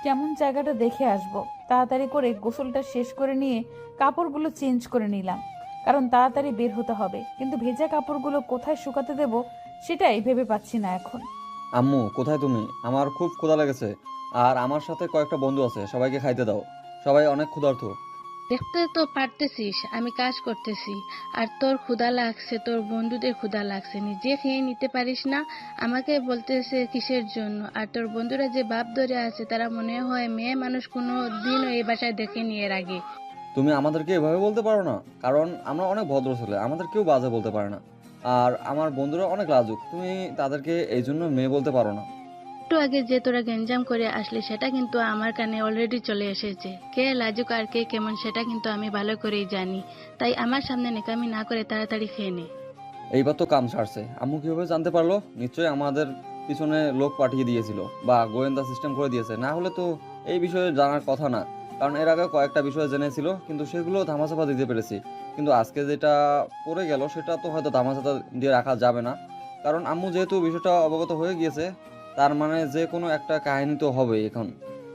কেমন জায়গাটা দেখে আসবো। তাড়াতাড়ি করে গোসলটা শেষ করে নিয়ে কাপড়গুলো চেঞ্জ করে নিলাম, কারণ তাড়াতাড়ি বের হতে হবে, কিন্তু ভেজা কাপড়গুলো কোথায় শুকাতে দেব সেটাই ভেবে পাচ্ছি না এখন। আম্মু কোথায় তুমি? আমার খুব ক্ষুধা লেগেছে, আর আমার সাথে কয়েকটা বন্ধু আছে, সবাইকে খাইতে দাও, সবাই অনেক ক্ষুধার্ত। দেখতে তো পারতেছিস আমি কাজ করতেছি, আর তোর ক্ষুধা লাগছে, তোর বন্ধুদের ক্ষুধা লাগছে, নিজে খেয়ে নিতে পারিস না? আমাকে বলতেছে কিসের জন্য? আর তোর বন্ধুরা যে বাপ ধরে আছে তারা মনে হয় মেয়ে মানুষ কোনো দিনও এই বাসায় দেখেনি এর আগে। তুমি আমাদেরকে এভাবে বলতে পারো না, কারণ আমরা অনেক ভদ্র ছেলে, আমাদের কেউ বাজে বলতে পারে না। আর আমার বন্ধুরা অনেক লাজুক, তুমি তাদেরকে এই জন্য মেয়ে বলতে পারো না। একটু আগে যে তোরা গেঞ্জাম করে আসলে সেটা কিন্তু আমার কানে অলরেডি চলে এসেছে। কে লাজুক আর কে কেমন সেটা কিন্তু আমি ভালো করেই জানি। তাই আমার সামনে নেকামি না করে তাড়াতাড়ি খেয়ে নে। এইবার তো কাম সারছে। আম্মু কিভাবে জানতে পারলো? নিশ্চয়ই আমাদের পিছনে লোক পাঠিয়ে দিয়েছিল বা গোয়েন্দা সিস্টেম করে দিয়েছে, না হলে তো এই বিষয়ে জানার কথা না। কারণ এর আগে কয়েকটা বিষয় জেনেছিল, কিন্তু সেগুলো ধামাচাপা দিতে পেরেছি। কিন্তু আজকে যেটা পড়ে গেল সেটা তো হয়তো ধামাচাপা দিয়ে রাখা যাবে না, কারণ আম্মু যেহেতু বিষয়টা অবগত হয়ে গিয়েছে, তার মানে যে কোনো একটা কাহিনী তো হবে। এখন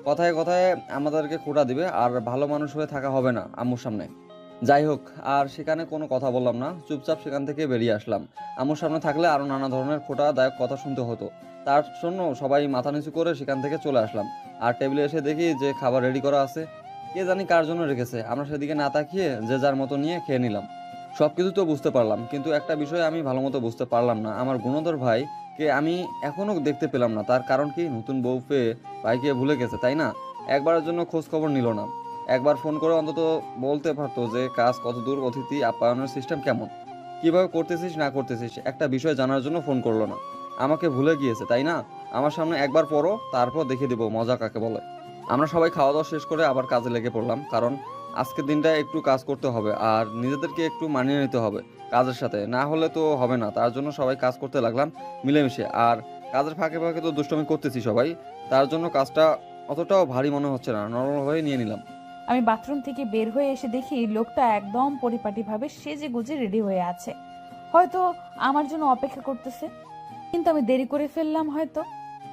কথায় কথায় আমাদেরকে খোঁটা দিবে, আর ভালো মানুষ হয়ে থাকা হবে না আম্মুর সামনে। যাই হোক, আর সেখানে কোনো কথা বললাম না, চুপচাপ সেখান থেকে বেরিয়ে আসলাম। আম্মুর সামনে থাকলে আরও নানা ধরনের খোঁটাদায়ক কথা শুনতে হতো, তার জন্য সবাই মাথা নিচু করে সেখান থেকে চলে আসলাম। আর টেবিলে এসে দেখি যে খাবার রেডি করা আছে, কে জানি কার জন্য রেখেছে। আমরা সেদিকে না তাকিয়ে যে যার মতো নিয়ে খেয়ে নিলাম। সব কিছু তো বুঝতে পারলাম, কিন্তু একটা বিষয় আমি ভালো মতো বুঝতে পারলাম না, আমার গুণধর ভাই কে আমি এখনো দেখতে পেলাম না। তার কারণ কি? নতুন বউ পেয়ে ভাইকে ভুলে গেছে, তাই না? একবারের জন্য খোঁজ খবর নিল না। একবার ফোন করে অন্তত বলতে পারতো যে কাজ কত দূর, অতিথি আপ্যায়নের সিস্টেম কেমন, কিভাবে করতেছিস না করতেছিস, একটা বিষয় জানার জন্য ফোন করলো না। আমাকে ভুলে গিয়েছে, তাই না? আমার সামনে একবার পড়ো, তারপর দেখিয়ে দেবো মজা কাকে বলে। আমরা সবাই খাওয়া দাওয়া শেষ করে আবার কাজে লেগে পড়লাম, কারণ আজকের দিনটা একটু কাজ করতে হবে আর নিজেদেরকে একটু মানিয়ে নিতে হবে কাজের সাথে, না হলে তো হবে না। তার জন্য সবাই কাজ করতে লাগলাম মিলেমিশে। আর কাজের ফাঁকে ফাঁকে তো দুষ্টমি করতেছি সবাই, তার জন্য কাজটা অতটাও ভারী মনে হচ্ছে না, নরমভাবে নিয়ে নিলাম। আমি বাথরুম থেকে বের হয়ে এসে দেখি লোকটা একদম পরিপাটিভাবে সেজে গুজে রেডি হয়ে আছে, হয়তো আমার জন্য অপেক্ষা করতেছে। কিন্তু আমি দেরি করে ফেললাম হয়তো।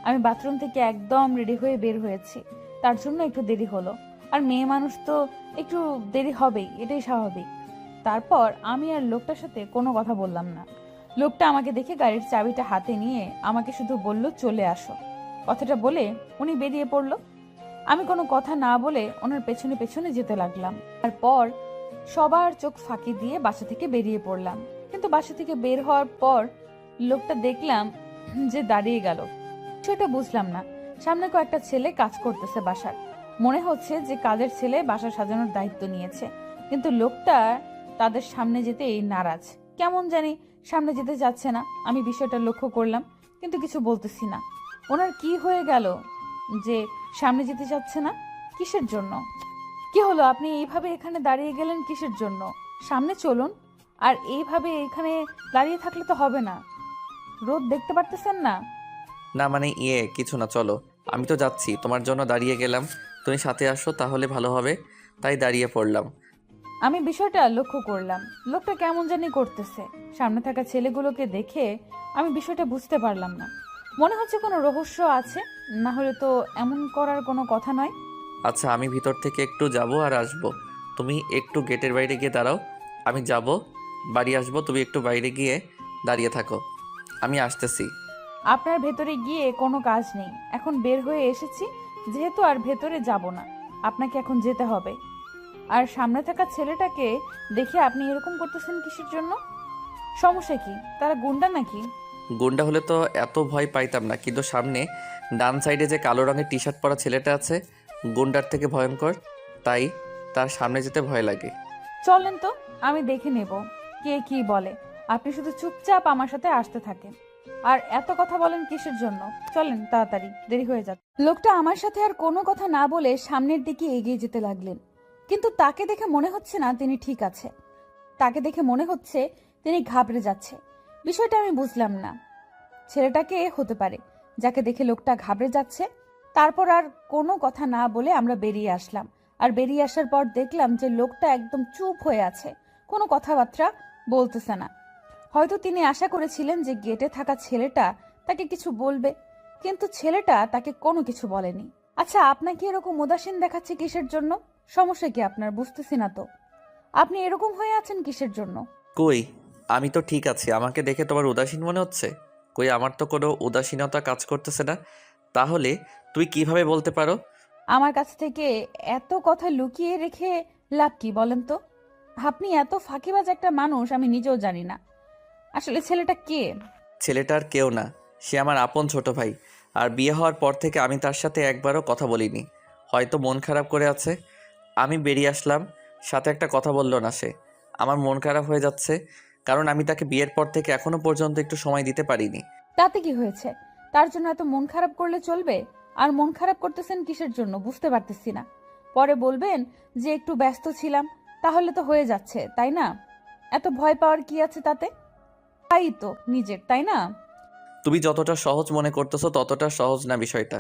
আমি বাথরুম থেকে একদম রেডি হয়ে বের হয়েছি, তার জন্য একটু দেরি হলো। আর মেয়ে মানুষ তো একটু দেরি হবেই, এটাই স্বাভাবিক। তারপর আমি আর লোকটার সাথে কোনো কথা বললাম না। লোকটা আমাকে দেখে গাড়ির চাবিটা হাতে নিয়ে আমাকে শুধু বলল চলে আসো। কথাটা বলে উনি বেরিয়ে পড়লো। আমি কোনো কথা না বলে ওনার পেছনে পেছনে যেতে লাগলাম। তারপর সবার চোখ ফাঁকি দিয়ে বাসা থেকে বেরিয়ে পড়লাম। কিন্তু বাসা থেকে বের হওয়ার পর লোকটা দেখলাম যে দাঁড়িয়ে গেল। সেটা বুঝলাম না। সামনে কয়েকটা ছেলে কাজ করতেছে বাসার, মনে হচ্ছে যে কাজের ছেলে বাসা সাজানোর দায়িত্ব নিয়েছে। কিন্তু লোকটা তাদের সামনে যেতেই নারাজ, কেমন জানি সামনে যেতে যাচ্ছে না। আমি বিষয়টা লক্ষ্য করলাম, কিন্তু কিছু বলতেছি না। ওনার কি হয়ে গেল যে সামনে যেতে চাচ্ছে না? কিসের জন্য? কি হলো, আপনি এইভাবে এখানে দাঁড়িয়ে গেলেন কিসের জন্য? সামনে চলুন। আর এইভাবে এখানে দাঁড়িয়ে থাকলে তো হবে না, রোদ দেখতে পারতেছেন না? না মানে কিছু না, চলো। আমি তো যাচ্ছি, তোমার জন্য দাঁড়িয়ে গেলাম, তুমি সাথে আসো তাহলে ভালো হবে, তাই দাঁড়িয়ে পড়লাম। আমি বিষয়টা লক্ষ্য করলাম, লোকটা কেমন জানি করতেছে। সামনে থাকা ছেলেগুলোকে দেখে আমি বিষয়টা বুঝতে পারলাম না। মনে হচ্ছে কোনো রহস্য আছে, না হলে তো এমন করার কোনো কথা নয়। আচ্ছা, আমি ভিতর থেকে একটু যাব আর আসবো, তুমি একটু গেটের বাইরে গিয়ে দাঁড়াও। আমি যাব, বাড়ি আসবো, তুমি একটু বাইরে গিয়ে দাঁড়িয়ে থাকো, আমি আসতেছি। আপনার ভেতরে গিয়ে কোনো কাজ নেই, এখন বের হয়ে এসেছি যেহেতু আর ভেতরে যাব না। আপনাকে এখন যেতে হবে। আর সামনে থাকা ছেলেটাকে দেখে আপনি এরকম করতেছেন কিসের জন্য? সমস্যা কি? তারা গুন্ডা নাকি? গুন্ডা হলে তো এত ভয় পাইতাম না, কিন্তু সামনে ডান সাইডে যে কালো রঙের টি শার্ট পরা ছেলেটা আছে, গুন্ডার থেকে ভয়ঙ্কর, তাই তার সামনে যেতে ভয় লাগে। চলেন তো, আমি দেখে নেব কে কি বলে। আপনি শুধু চুপচাপ আমার সাথে আসতে থাকেন। আর এত কথা বলেন কিসের জন্য? চলেন তাড়াতাড়ি, দেরি হয়ে যাচ্ছে। লোকটা আমার সাথে আর কোনো কথা না বলে সামনের দিকে এগিয়ে যেতে লাগলেন। কিন্তু তাকে দেখে মনে হচ্ছে না তিনি ঠিক আছে। তাকে দেখে মনে হচ্ছে তিনি ঘাবড়ে যাচ্ছে। বিষয়টা আমি বুঝলাম না। ছেলেটাকে হতে পারে যাকে দেখে লোকটা ঘাবড়ে যাচ্ছে। তারপর আর কোনো কথা না বলে আমরা বেরিয়ে আসলাম। আর বেরিয়ে আসার পর দেখলাম যে লোকটা একদম চুপ হয়ে আছে, কোনো কথাবার্তা বলতেছে না। হয়তো তিনি আশা করেছিলেন যে গেটে থাকা ছেলেটা তাকে কিছু বলবে, কিন্তু ছেলেটা তাকে কোনো কিছু বলেনি। আচ্ছা, আপনাকে এরকম উদাসীন দেখাচ্ছে কিসের জন্য? সমস্যা কি আপনার? বুঝতেছি না তো। আপনি এরকম হয়ে আছেন কিসের জন্য? কই, আমি তো ঠিক আছি, আমাকে দেখে তোমার উদাসীন মনে হচ্ছে? কই, আমার তো কোনো উদাসীনতা কাজ করতেছে না। তাহলে তুই কিভাবে বলতে পারো? আমার কাছ থেকে এত কথা লুকিয়ে রেখে লাভ কি বলেন তো? আপনি এত ফাঁকিবাজ একটা মানুষ আমি নিজেও জানি না। আসলে ছেলেটা কে? ছেলেটার কেউ না, সে আমার আপন ছোট ভাই। আর বিয়ে হওয়ার পর থেকে আমি তার সাথে একবারও কথা বলিনি, হয়তো মন খারাপ করে আছে। আমি বেরিয়ে আসলাম, সাথে একটা কথা বললো না সে। আমার মন খারাপ হয়ে যাচ্ছে, কারণ আমি তাকে বিয়ের পর থেকে এখনো পর্যন্ত একটু সময় দিতে পারিনি। তাতে কি হয়েছে? তার জন্য এত মন খারাপ করলে চলবে? আর মন খারাপ করতেছেন কিসের জন্য বুঝতে পারতেছি না। পরে বলবেন যে একটু ব্যস্ত ছিলাম, তাহলে তো হয়ে যাচ্ছে, তাই না? এত ভয় পাওয়ার কি আছে তাতে? তাই তো নিজের, তাই না? তুমি যতটা সহজ মনে করতেছো ততটা সহজ না বিষয়টা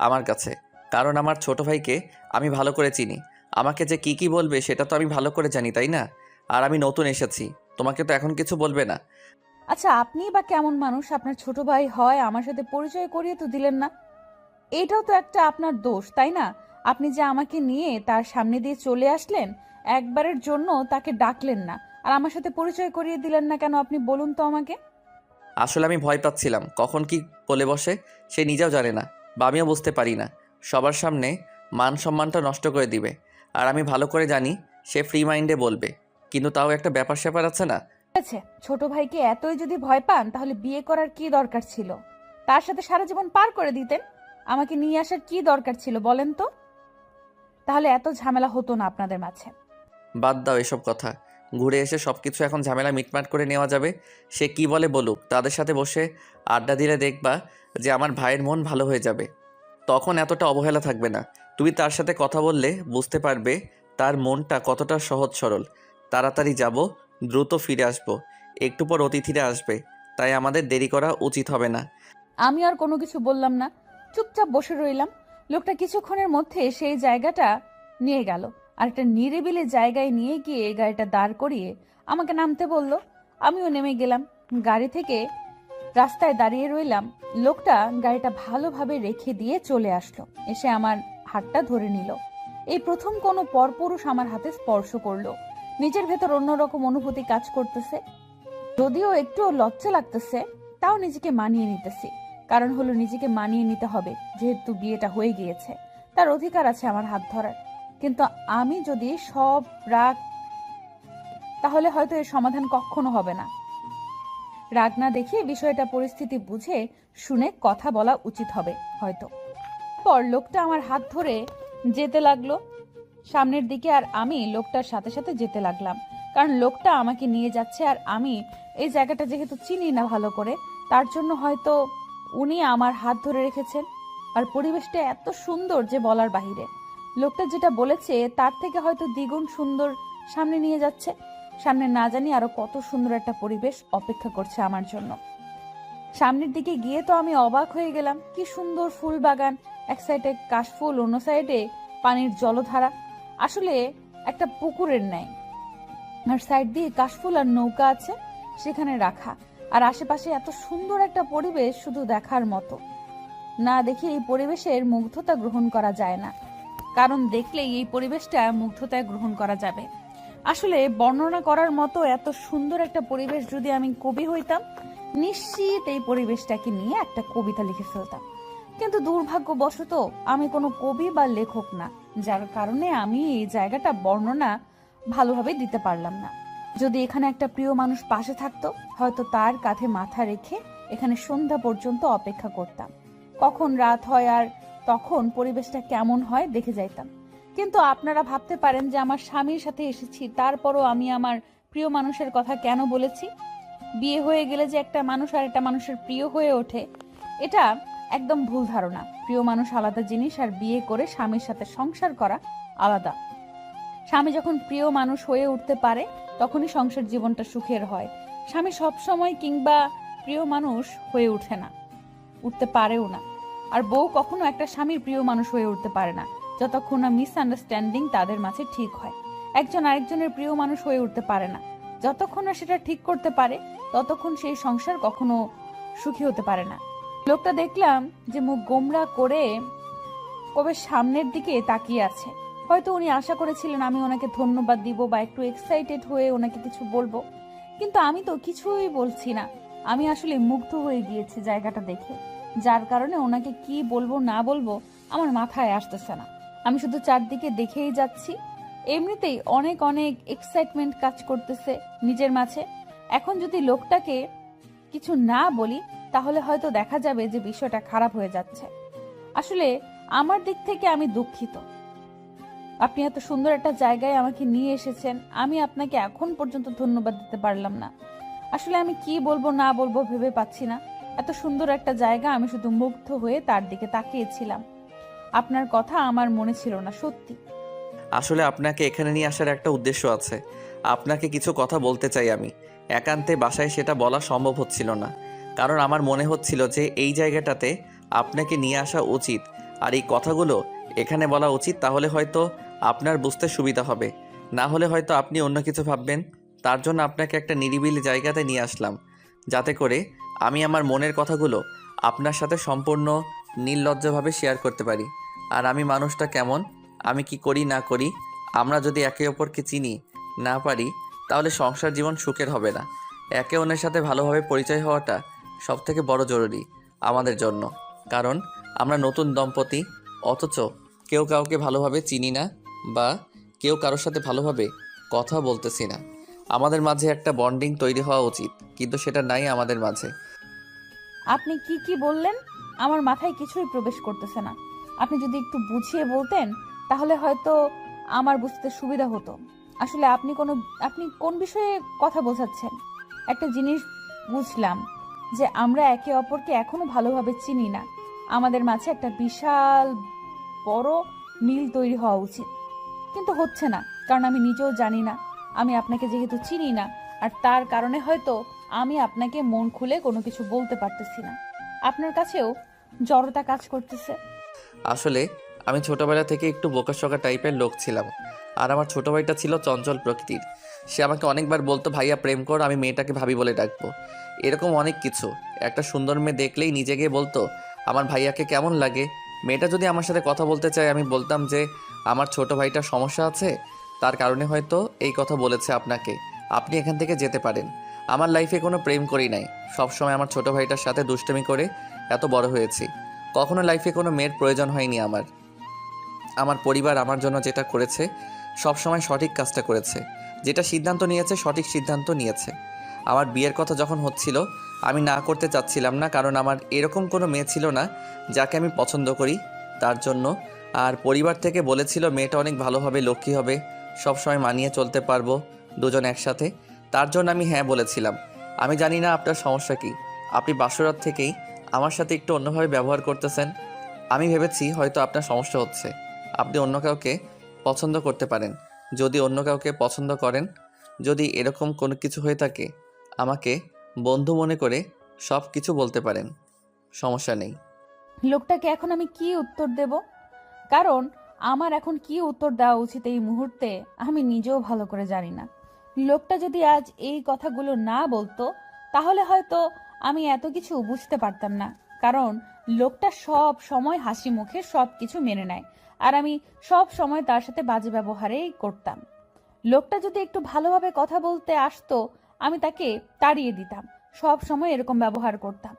আমার কাছে। কারণ আমার ছোট ভাইকে আমি ভালো করে চিনি। আমাকে যে কি বলবে সেটা তো আমি ভালো করে জানি, তাই না? আর আমি নতুন এসেছি, তোমাকে তো এখন কিছু বলবে না। আচ্ছা, আপনি বা কেমন মানুষ আপনার ছোট ভাই হয় আমার সাথে পরিচয় করিয়ে তো দিলেন না? এইটাও তো একটা আপনার দোষ, তাই না? আপনি যে আমাকে নিয়ে তার সামনে দিয়ে চলে আসলেন, একবারের জন্য তাকে ডাকলেন না, আর আমার সাথে পরিচয় করিয়ে দিলেন না কেন আপনি বলুন তো আমাকে। আসলে আমি ভয় পাচ্ছিলাম কখন কি বলে বসে সে নিজেও জানে না, বা আমিও বুঝতে পারি না। সবার সামনে মান সম্মানটা নষ্ট করে দিবে। আর আমি ভালো করে জানি সে ফ্রি মাইন্ডে বলবে, কিন্তু তাও একটা ব্যাপার স্যাপার আছে না। আচ্ছা, ছোট ভাইকে এতই যদি ভয় পান তাহলে বিয়ে করার কি দরকার ছিল? তার সাথে সারা জীবন পার করে দিতেন। আমাকে নিয়ে আসার কি দরকার ছিল বলেন তো? তাহলে এত ঝামেলা হতো না আপনাদের মাঝে। বাদ দাও এসব কথা। ঘুরে এসে সব কিছু এখন ঝামেলা মিটমাট করে নেওয়া যাবে। সে কি বলে বলুক, তাদের সাথে বসে আড্ডা দিলে দেখবা যে আমার ভাইয়ের মন ভালো হয়ে যাবে। তখন এতটা অবহেলা থাকবে না। তুমি তার সাথে কথা বললে বুঝতে পারবে তার মনটা কতটা সহজ সরল। তাড়াতাড়ি যাব, দ্রুত ফিরে আসব। একটু পর অতিথিরা আসবে, তাই আমাদের দেরি করা উচিত হবে না। আমি আর কোনো কিছু বললাম না, চুপচাপ বসে রইলাম। লোকটা কিছুক্ষণের মধ্যে সেই জায়গাটা নিয়ে গেল, আর একটা নিরিবিলি জায়গায় নিয়ে গিয়ে গাড়িটা দাঁড় করিয়ে আমাকে নামতে বলল। আমিও নেমে গেলাম। গাড়ি থেকে রাস্তায় দাঁড়িয়ে রইলাম। লোকটা গাড়িটা ভালোভাবে রেখে দিয়ে চলে আসলো, এসে আমার হাতটা ধরে নিল। এই প্রথম কোনো পরপুরুষ আমার হাতে স্পর্শ করলো। নিজের ভেতর অন্যরকম অনুভূতি কাজ করতেছে, যদিও একটু লজ্জা লাগতেছে, তাও নিজেকে মানিয়ে নিতেছি। কারণ হলো নিজেকে মানিয়ে নিতে হবে, যেহেতু বিয়েটা হয়ে গিয়েছে। তার অধিকার আছে আমার হাত ধরার। কিন্তু আমি যদি সব রাগ, তাহলে হয়তো এর সমাধান কখনো হবে না। রাগ না দেখিয়ে বিষয়টা পরিস্থিতি বুঝে শুনে কথা বলা উচিত হবে হয়তো। পর লোকটা আমার হাত ধরে যেতে লাগলো সামনের দিকে, আর আমি লোকটার সাথে সাথে যেতে লাগলাম। কারণ লোকটা আমাকে নিয়ে যাচ্ছে, আর আমি এই জায়গাটা যেহেতু চিনি না ভালো করে, তার জন্য হয়তো উনি আমার হাত ধরে রেখেছেন। আর পরিবেশটা এত সুন্দর যে বলার বাহিরে। লোকটা যেটা বলেছে তার থেকে হয়তো দ্বিগুণ সুন্দর সামনে নিয়ে যাচ্ছে। সামনে না জানি আরো কত সুন্দর একটা পরিবেশ অপেক্ষা করছে আমার জন্য। সামনের দিকে গিয়ে তো আমি অবাক হয়ে গেলাম। কি সুন্দর ফুল বাগান, এক সাইডে কাশফুল, অন্য সাইডে পানির জলধারা, আসলে একটা পুকুরের ন্যায়। আর সাইড দিয়ে কাশফুল আর নৌকা আছে সেখানে রাখা। আর আশেপাশে এত সুন্দর একটা পরিবেশ, শুধু দেখার মতো। না দেখে এই পরিবেশের মুগ্ধতা গ্রহণ করা যায় না, কারণ দেখলেই এই পরিবেশটা মুগ্ধতায় গ্রহণ করা যাবে। আসলে বর্ণনা করার মতো এত সুন্দর একটা পরিবেশ যদি আমি কবি হইতাম, নিশ্চিত এই পরিবেশটাকে নিয়ে একটা কবিতা লিখে ফেলতাম। কিন্তু দুর্ভাগ্যবশত আমি কোনো কবি বা লেখক না, যার কারণে আমি এই জায়গাটা বর্ণনা ভালোভাবে দিতে পারলাম না। যদি এখানে একটা প্রিয় মানুষ পাশে থাকতো, হয়তো তার কাঁধে মাথা রেখে এখানে সন্ধ্যা পর্যন্ত অপেক্ষা করতাম। কখন রাত হয় আর তখন পরিবেশটা কেমন হয় দেখে যাইতাম। কিন্তু আপনারা ভাবতে পারেন যে আমার স্বামীর সাথে এসেছি, তারপরও আমি আমার প্রিয় মানুষের কথা কেন বলেছি? বিয়ে হয়ে গেলে যে একটা মানুষ আর একটা মানুষের প্রিয় হয়ে ওঠে, এটা একদম ভুল ধারণা। প্রিয় মানুষ আলাদা জিনিস, আর বিয়ে করে স্বামীর সাথে সংসার করা আলাদা। স্বামী যখন প্রিয় মানুষ হয়ে উঠতে পারে তখনই সংসার জীবনটা সুখের হয়। স্বামী সব সময় কিংবা প্রিয় মানুষ হয়ে উঠে না, উঠতে পারেও না। আর বউ কখনো একটা স্বামীর প্রিয় মানুষ হয়ে উঠতে পারে না যতক্ষণ না মিসআন্ডারস্ট্যান্ডিং তাদের মাঝে ঠিক হয়। একজন আরেকজনের প্রিয় মানুষ হয়ে উঠতে পারে না যতক্ষণ না সেটা ঠিক করতে পারে, ততক্ষণ সেই সংসার কখনো সুখী হতে পারে না। লোকটা দেখলাম যে মুখ গোমরা করে কবে সামনের দিকে তাকিয়ে আছে। হয়তো উনি আশা করেছিলেন আমি ওনাকে ধন্যবাদ দিব বা একটু এক্সাইটেড হয়ে ওনাকে কিছু বলবো, কিন্তু আমি তো কিছুই বলছি না। আমি আসলে মুগ্ধ হয়ে গিয়েছি জায়গাটা দেখে, যার কারণে ওনাকে কি বলবো না বলবো আমার মাথায় আসতেছে না। আমি শুধু চারদিকে দেখেই যাচ্ছি। এমনিতেই অনেক অনেক এক্সাইটমেন্ট কাজ করতেছে নিজের মাঝে। এখন যদি লোকটাকে কিছু না বলি তাহলে হয়তো দেখা যাবে যে বিষয়টা খারাপ হয়ে যাচ্ছে। আসলে আমার দিক থেকে আমি দুঃখিত। আপনি এত সুন্দর একটা জায়গায় আমাকে নিয়ে এসেছেন, আমি আপনাকে এখন পর্যন্ত ধন্যবাদ দিতে পারলাম না। আসলে আমি কি বলবো না বলবো ভেবে পাচ্ছি না। এত সুন্দর একটা জায়গা, আমি শুধু মুগ্ধ হয়ে তার দিকে তাকিয়েছিলাম। আপনার কথা আমার মনে ছিল না, সত্যি। আসলে আপনাকে এখানে নিয়ে আসার একটা উদ্দেশ্য আছে। আপনাকে কিছু কথা বলতে চাই আমি। একান্তে বাসায় সেটা বলা সম্ভব হচ্ছিল না, কারণ আমার মনে হচ্ছিল যে এই জায়গাটাতে আপনাকে নিয়ে আসা উচিত, আর এই কথাগুলো এখানে বলা উচিত। তাহলে হয়তো আপনার বুঝতে সুবিধা হবে, না হলে হয়তো আপনি অন্য কিছু ভাববেন। তার জন্য আপনাকে একটা নিরিবিলি জায়গাতে নিয়ে আসলাম, যাতে করে আমি আমার মনের কথাগুলো আপনার সাথে সম্পূর্ণ নির্লজ্জভাবে শেয়ার করতে পারি। আর আমি মানুষটা কেমন, আমি কি করি না করি, আমরা যদি একে অপরকে চিনি না পারি, তাহলে সংসার জীবন সুখের হবে না। একে অন্যের সাথে ভালোভাবে পরিচয় হওয়াটা সবথেকে বড় জরুরি আমাদের জন্য। কারণ আমরা নতুন দম্পতি, অথচ কেউ কাউকে ভালোভাবে চিনি না, বা কেউ কারোর সাথে ভালোভাবে কথা বলতেছি না। আমাদের মাঝে একটা বন্ডিং তৈরি হওয়া উচিত, কিন্তু সেটা নাই আমাদের মাঝে। আপনি কি কি বললেন? আমার মাথায় কিছুই প্রবেশ করতেছে না। আপনি যদি একটু বুঝিয়ে বলতেন তাহলে হয়তো আমার বুঝতে সুবিধা হতো। আসলে আপনি কোন বিষয়ে কথা বোঝাচ্ছেন? একটা জিনিস বুঝলাম, যে আমরা একে অপরকে এখনো ভালোভাবে চিনি না। আমাদের মাঝে একটা বিশাল বড় মিল তৈরি হওয়া উচিত, কিন্তু হচ্ছে না, কারণ আমি নিজেও জানি না। আমি আপনাকে যেহেতু চিনি না, আর তার কারণে হয়তো আমি আপনাকে মন খুলে কোনো কিছু বলতে পারতেছি না। আপনার কাছেও জড়তা কাজ করতেছে। আসলে আমি ছোটবেলা থেকে একটু বোকাশোকা টাইপের লোক ছিলাম, আর আমার ছোট ভাইটা ছিল চঞ্চল প্রকৃতির। সে আমাকে অনেকবার বলতো, ভাইয়া প্রেম কর, আমি মেয়েটাকে ভাবি বলে ডাকবো। এরকম অনেক কিছু। একটা সুন্দর মেয়ে দেখলেই নিজে গিয়ে বলতো, আমার ভাইয়াকে কেমন লাগে। মেয়েটা যদি আমার সাথে কথা বলতে চায়, আমি বলতাম যে আমার ছোট ভাইটার সমস্যা আছে, তার কারণে হয়তো এই কথা বলেছে আপনাকে, আপনি এখান থেকে যেতে পারেন। আমার লাইফে কোনো প্রেম করি নাই, সবসময় আমার ছোট ভাইটার সাথে দুষ্টুমি করে এত বড় হয়েছি। কখনো লাইফে কোনো মেয়ের প্রয়োজন হয়নি আমার। আমার পরিবার আমার জন্য যেটা করেছে সব সময় সঠিক কাজটা করেছে, যেটা সিদ্ধান্ত নিয়েছে সঠিক সিদ্ধান্ত নিয়েছে। আমার বিয়ের কথা যখন হচ্ছিল, আমি না করতে চাচ্ছিলাম না, কারণ আমার এরকম কোনো মেয়ে ছিল না যাকে আমি পছন্দ করি, তার জন্য। আর পরিবার থেকে বলেছিল মেয়েটা অনেক ভালো হবে, লক্ষ্মী হবে, সব সময় মানিয়ে চলতে পারবো দুজন একসাথে। তার জন্য আমি হ্যাঁ বলেছিলাম। আমি জানি না আপনার সমস্যা কি, আপনি বাসরাত থেকেই আমার সাথে একটু অন্যভাবে ব্যবহার করতেছেন। আমি ভেবেছি হয়তো আপনার সমস্যা হচ্ছে, আপনি অন্য কাউকে পছন্দ করতে পারেন। যদি অন্য কাউকে পছন্দ করেন, যদি এরকম কোনো কিছু হয়ে থাকে, আমাকে বন্ধু মনে করে সব কিছু বলতে পারেন, সমস্যা নেই। লোকটাকে এখন আমি কি উত্তর দেব? কারণ আমার এখন কি উত্তর দেওয়া উচিত এই মুহূর্তে আমি নিজেও ভালো করে জানি না। লোকটা যদি আজ এই কথাগুলো না বলতো, তাহলে হয়তো আমি এত কিছু বুঝতে পারতাম না। কারণ লোকটা সব সময় হাসি মুখে সব কিছু মেনে নেয়, আর আমি সব সময় তার সাথে বাজে ব্যবহারেই করতাম। লোকটা যদি একটু ভালোভাবে কথা বলতে আসতো, আমি তাকে তাড়িয়ে দিতাম। সব সময় এরকম ব্যবহার করতাম।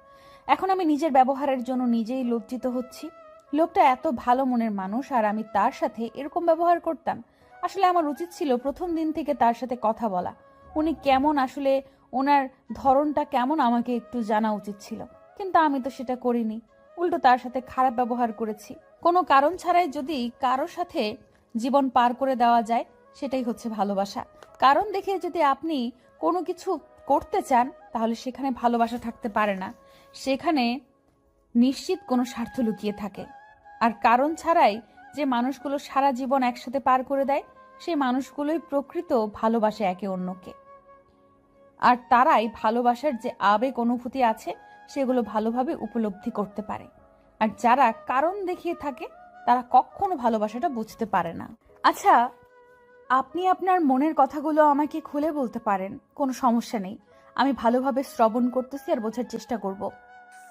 এখন আমি নিজের ব্যবহারের জন্য নিজেই লজ্জিত হচ্ছি। লোকটা এত ভালো মনের মানুষ, আর আমি তার সাথে এরকম ব্যবহার করতাম। আসলে আমার উচিত ছিল প্রথম দিন থেকে তার সাথে কথা বলা। উনি কেমন, আসলে ওনার ধরনটা কেমন আমাকে একটু জানা উচিত ছিল, কিন্তু আমি তো সেটা করিনি। উল্টো তার সাথে খারাপ ব্যবহার করেছি। কোনো কারণ ছাড়াই যদি কারোর সাথে জীবন পার করে দেওয়া যায়, সেটাই হচ্ছে ভালোবাসা। কারণ দেখে যদি আপনি কোনো কিছু করতে চান, তাহলে সেখানে ভালোবাসা থাকতে পারে না, সেখানে নিশ্চিত কোনো স্বার্থ লুকিয়ে থাকে। আর কারণ ছাড়াই যে মানুষগুলো সারা জীবন একসাথে পার করে দেয়, সেই মানুষগুলোই প্রকৃত ভালোবাসে একে অন্যকে। আর তারাই ভালোবাসার যে আবেগ অনুভূতি আছে, সেগুলো ভালোভাবে উপলব্ধি করতে পারে। আর যারা কারণ দেখিয়ে থাকে, তারা কখনো ভালোবাসাটা বুঝতে পারে না। আচ্ছা, আপনি আপনার মনের কথাগুলো আমাকে খুলে বলতে পারেন, কোনো সমস্যা নেই। আমি ভালোভাবে শ্রবণ করতেছি আর বোঝার চেষ্টা করব।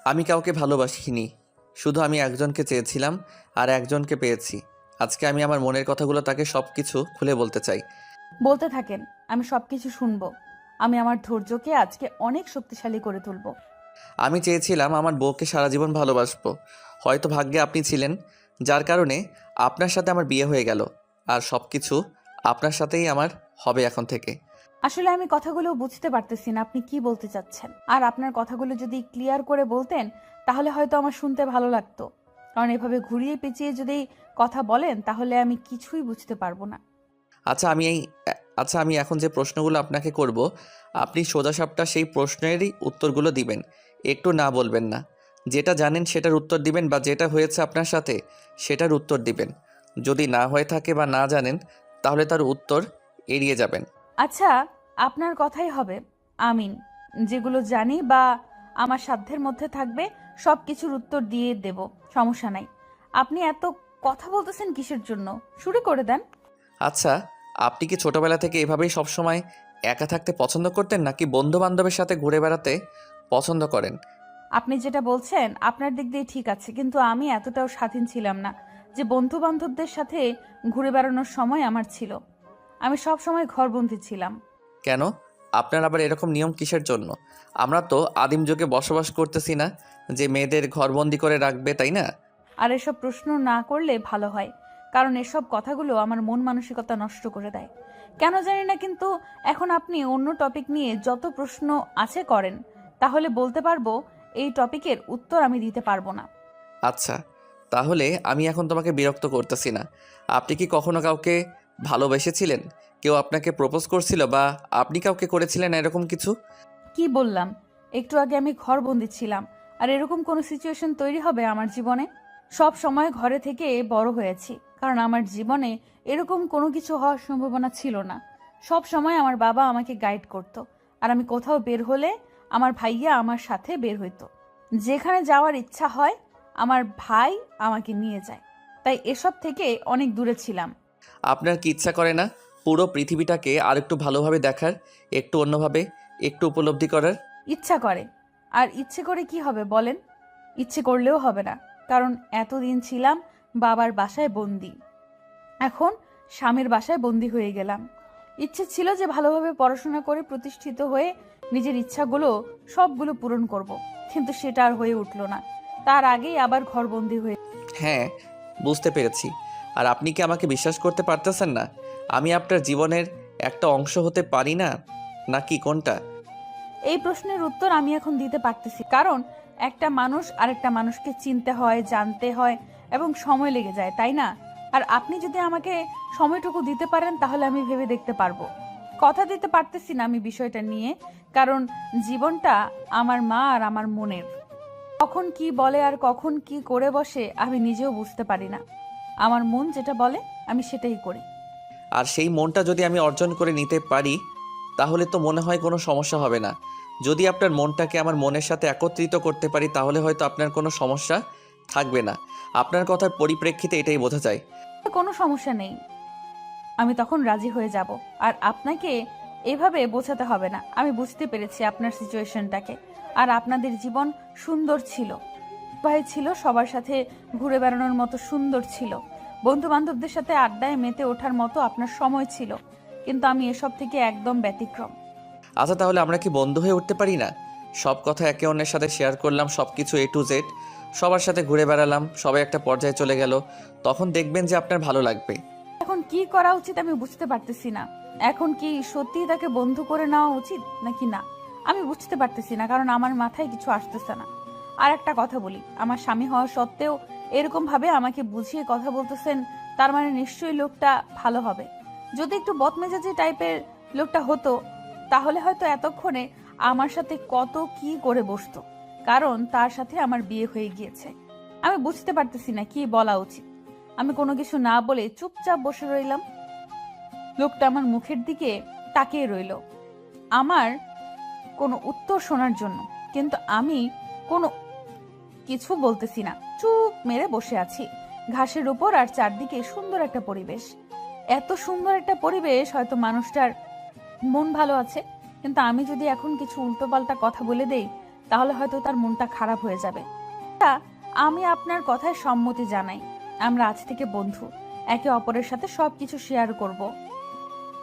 আমি কাউকে ভালোবাসিনি, শুধু আমি একজনকে চেয়েছিলাম আর একজনকে পেয়েছি। আজকে আমি আমার মনের কথাগুলো তাকে সব কিছু খুলে বলতে চাই। বলতে থাকেন, আমি সবকিছু শুনবো। আমি আমার ধৈর্যকে আজকে অনেক শক্তিশালী করে তুলব। আমি চেয়েছিলাম আমার বউকে সারা জীবন ভালোবাসবো। হয়তো ভাগ্যে আপনি ছিলেন, যার কারণে আপনার সাথে আমার বিয়ে হয়ে গেল, আর সব কিছু আপনার সাথেই আমার হবে এখন থেকে। আসলে আমি কথাগুলো বুঝতে পারতেছি না আপনি কি বলতে চাচ্ছেন। আর আপনার কথাগুলো যদি ক্লিয়ার করে বলতেন, তাহলে হয়তো আমার শুনতে ভালো লাগতো। কারণ এভাবে ঘুরিয়ে পেঁচিয়ে যদি কথা বলেন, তাহলে আমি কিছুই বুঝতে পারবো না। আচ্ছা, আমি এখন যে প্রশ্নগুলো আপনাকে করব, আপনি সোজাসাপটা সেই প্রশ্নেরই উত্তরগুলো দিবেন। একটু না বলবেন না। যেটা জানেন সেটার উত্তর দিবেন, বা যেটা হয়েছে আপনার সাথে সেটার উত্তর দিবেন। যদি না হয়ে থাকে বা না জানেন তাহলে তার উত্তর এড়িয়ে যাবেন। আচ্ছা, আপনার কথাই হবে। আমিন। যেগুলো জানি বা আমার সাধ্যের মধ্যে থাকবে সব কিছুর উত্তর দিয়ে দেব, সমস্যা নাই। আপনি এত কথা বলতেছেন কিসের জন্য? শুরু করে দেন। আচ্ছা, আপনি কি ছোটবেলা থেকে এভাবেই সবসময় একা থাকতে পছন্দ করতেন, নাকি বন্ধু বান্ধবের সাথে ঘুরে বেড়াতে পছন্দ করেন? আপনি যেটা বলছেন আপনার দিক দিয়ে ঠিক আছে, কিন্তু আমি এতটাও স্বাধীন ছিলাম না যে বন্ধু বান্ধবদের সাথে ঘুরে বেড়ানোর সময় আমার ছিল। আমি সব সময় ঘরবন্দি ছিলাম। কেন? আপনার আবার এরকম নিয়ম কিসের জন্য? আমরা তো আদিম যুগে বসবাস করতেছি না যে মেয়েদের ঘরবন্দি করে রাখবে, তাই না? আর এসব প্রশ্ন না করলে ভালো হয়, কারণ এসব কথাগুলো আমার মন মানসিকতা নষ্ট করে দেয়। কেন জানি না, কিন্তু এখন আপনি অন্য টপিক নিয়ে যত প্রশ্ন আছে করেন, তাহলে বলতে পারবো এই টপিকের উত্তর আমি দিতে পারবো না। আচ্ছা, তাহলে আমি এখন তোমাকে বিরক্ত করতেছি না। আপনি কি কখনো কাউকে ভালোবেসেছিলেন? কেউ আপনাকে প্রপোজ করছিল, বা আপনি কাউকে করেছিলেন এরকম কিছু? কি বললাম? একটু আগে আমি ঘরবন্দি ছিলাম, আর এরকম কোনো সিচুয়েশন তৈরি হবে আমার জীবনে? সব সময় ঘরে থেকে বড় হয়েছি, কারণ আমার জীবনে এরকম কোনো কিছু হওয়ার সম্ভাবনা ছিল না। সব সময় আমার বাবা আমাকে গাইড করতো, আর আমি কোথাও বের হলে আমার ভাইয়া আমার সাথে বের হইতো। যেখানে যাওয়ার ইচ্ছা হয় আমার ভাই আমাকে নিয়ে যায়। তাই এসব থেকে অনেক দূরে ছিলাম। আপনার কি ইচ্ছা করে না পুরো পৃথিবীটাকে আরেকটু ভালোভাবে দেখার, একটু অন্যভাবে, একটু উপলব্ধি করার? ইচ্ছা করে। আর ইচ্ছে করে কি হবে বলেন? ইচ্ছে করলেও হবে না, কারণ এতদিন ছিলাম বাবার বাসায় বন্দি, এখন স্বামীর বাসায় বন্দি হয়ে গেলাম। ইচ্ছে ছিল যে ভালোভাবে পড়াশোনা করে প্রতিষ্ঠিত হয়ে নিজের ইচ্ছাগুলো সবগুলো পূরণ করব, কিন্তু সেটা আর হয়ে উঠল না। তার আগেই আবার ঘরবন্দি হয়ে। হ্যাঁ, বুঝতে পেরেছি। আর আপনি কি আমাকে বিশ্বাস করতে পারতেছেন না? আমি আপনার জীবনের একটা অংশ হতে পারি না, নাকি কোনটা? এই প্রশ্নের উত্তর আমি এখন দিতে পারতেছি, কারণ একটা মানুষ আরেকটা মানুষকে চিনতে হয়, জানতে হয়, এবং সময় লেগে যায়, তাই না? আর আপনি যদি আমাকে সময়টুকু দিতে পারেন তাহলে আমি ভেবে দেখতে পারবো। কথা দিতে পারতেছি না আমি বিষয়টা নিয়ে, কারণ জীবনটা আমার মা আর আমার মনের। কখন কি বলে আর কখন কি করে বসে আমি নিজেও বুঝতে পারি না। আমার মন যেটা বলে আমি সেটাই করি। আর সেই মনটা যদি আমি অর্জন করে নিতে পারি, তাহলে তো মনে হয় কোনো সমস্যা হবে না। যদি আপনার মনটাকে আমার মনের সাথে একত্রিত করতে পারি, তাহলে হয়তো আপনার কোনো সমস্যা থাকবে না। আপনার কথার পরিপ্রেক্ষিতে এটাই বোঝা যায়। কোনো সমস্যা নেই, আমি তখন রাজি হয়ে যাব। আর আপনাকে এভাবে বোঝাতে হবে না, আমি বুঝতে পেরেছি আপনার সিচুয়েশনটাকে। আর আপনাদের জীবন সুন্দর ছিল, ভাই ছিল, সবার সাথে ঘুরে বেড়ানোর মতো সুন্দর ছিল, বন্ধু বান্ধবদের সাথে আড্ডায় মেতে ওঠার মতো আপনার সময় ছিল, কিন্তু আমি এসব থেকে একদম ব্যতিক্রম। আচ্ছা, তাহলে আমরা কি বন্ধু হয়ে উঠতে পারি না? সব কথা একে অন্যের সাথে শেয়ার করলাম, সব কিছু A to Z, সবার সাথে ঘুরে বেড়ালাম, সবাই একটা পর্যায়ে চলে গেল। তখন দেখবেন যে আপনার ভালো লাগবে। এখন কি করা উচিত আমি বুঝতে পারতেছি না। এখন কি সত্যিই তাকে বন্ধু করে নেওয়া উচিত নাকি না, আমি বুঝতে পারতেছি না, কারণ আমার মাথায় কিছু আসতেছে না। আর একটা কথা বলি, আমার স্বামী হওয়া সত্ত্বেও এরকম ভাবে আমাকে বুঝিয়ে কথা বলতেছেন, তার মানে নিশ্চয়ই লোকটা ভালো হবে। যদি একটু বদমেজাজি টাইপের লোকটা হতো, তাহলে হয়তো এতক্ষণে আমার সাথে কত কি করে বসতো, কারণ তার সাথে আমার বিয়ে হয়ে গিয়েছে। আমি বুঝতে পারতেছি না কি বলা উচিত। আমি কোনো কিছু না বলে চুপচাপ বসে রইলাম। লোকটা আমার মুখের দিকে তাকিয়ে রইল আমার কোনো উত্তর শোনার জন্য, কিন্তু আমি কোনো কিছু বলতেছি না, চুপ মেরে বসে আছি ঘাসের উপর। আর চারদিকে সুন্দর একটা পরিবেশ, এত সুন্দর একটা পরিবেশ, হয়তো মানুষটার মন ভালো আছে, কিন্তু আমি যদি এখন কিছু উল্টোপাল্টা কথা বলে দেই তাহলে হয়তো তার মনটা খারাপ হয়ে যাবে। তা, আমি আপনার কথায় সম্মতি জানাই। আমরা আজ থেকে বন্ধু, একে অপরের সাথে সবকিছু শেয়ার করব,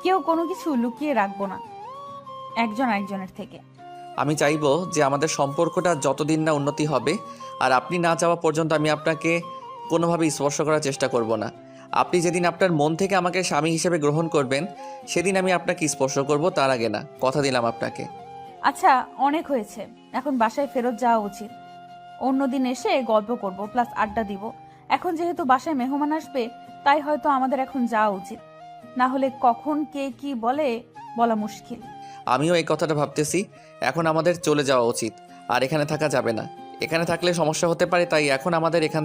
কেউ কোনো কিছু লুকিয়ে রাখবো না একজন একজনের থেকে। আমি চাইবো যে আমাদের সম্পর্কটা যতদিন না উন্নতি হবে, আর আপনি না চাওয়া পর্যন্ত আমি আপনাকে কোনোভাবে স্পর্শ করার চেষ্টা করব না। আপনি যেদিন আপনার মন থেকে আমাকে স্বামী হিসেবে গ্রহণ করবেন, সেদিন আমি আপনাকে স্পর্শ করব, তার আগে না, কথা দিলাম আপনাকে। আচ্ছা, অনেক হয়েছে, এখন বাসায় ফেরত যাওয়া উচিত। অন্যদিন এসে গল্প করব প্লাস আড্ডা দিব। এখন যেহেতু বাসায় মেহমান আসবে, তাই হয়তো আমাদের এখন যাওয়া উচিত, না হলে কখন কে কি বলে বলা মুশকিল। আমিও এই কথাটা ভাবতেছি, এখন আমাদের চলে যাওয়া উচিত। আর এখানে থাকা যাবে না। এখানে থাকলে সমস্যা হতে পারে, তাই এখন আমাদের এখান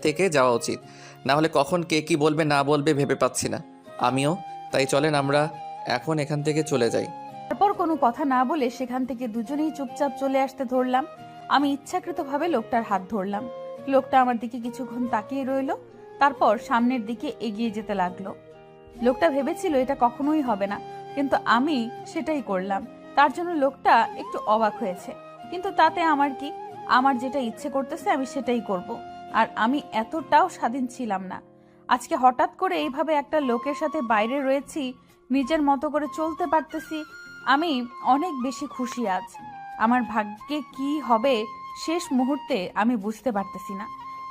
থেকে যাওয়া উচিত। না হলে কখন কে কী বলবে না বলবে ভেবে পাচ্ছি না আমিও। তাই চলেন আমরা এখন এখান থেকে চলে যাই। তারপর কোনো কথা না বলে সেখান থেকে দুজনেই চুপচাপ চলে আসতে ধরলাম। আমি ইচ্ছাকৃতভাবে লোকটার হাত ধরলাম। লোকটা আমার দিকে কিছুক্ষণ তাকিয়ে রইল, তারপর সামনের দিকে এগিয়ে যেতে লাগলো। লোকটা ভেবেছিল এটা কখনোই হবে না, কিন্তু আমি সেটাই করলাম। তার জন্য লোকটা একটু অবাক হয়েছে, কিন্তু তাতে আমার কি? আমার যেটা ইচ্ছে করতেছে আমি সেটাই করব। আর আমি এতটাও স্বাধীন ছিলাম না। আজকে হঠাৎ করে এইভাবে একটা লোকের সাথে বাইরে রয়েছি, নিজের মতো করে চলতে পারতেছি। আমি অনেক বেশি খুশি আজ। আমার ভাগ্যে কি হবে শেষ মুহূর্তে আমি বুঝতে পারতেছি না।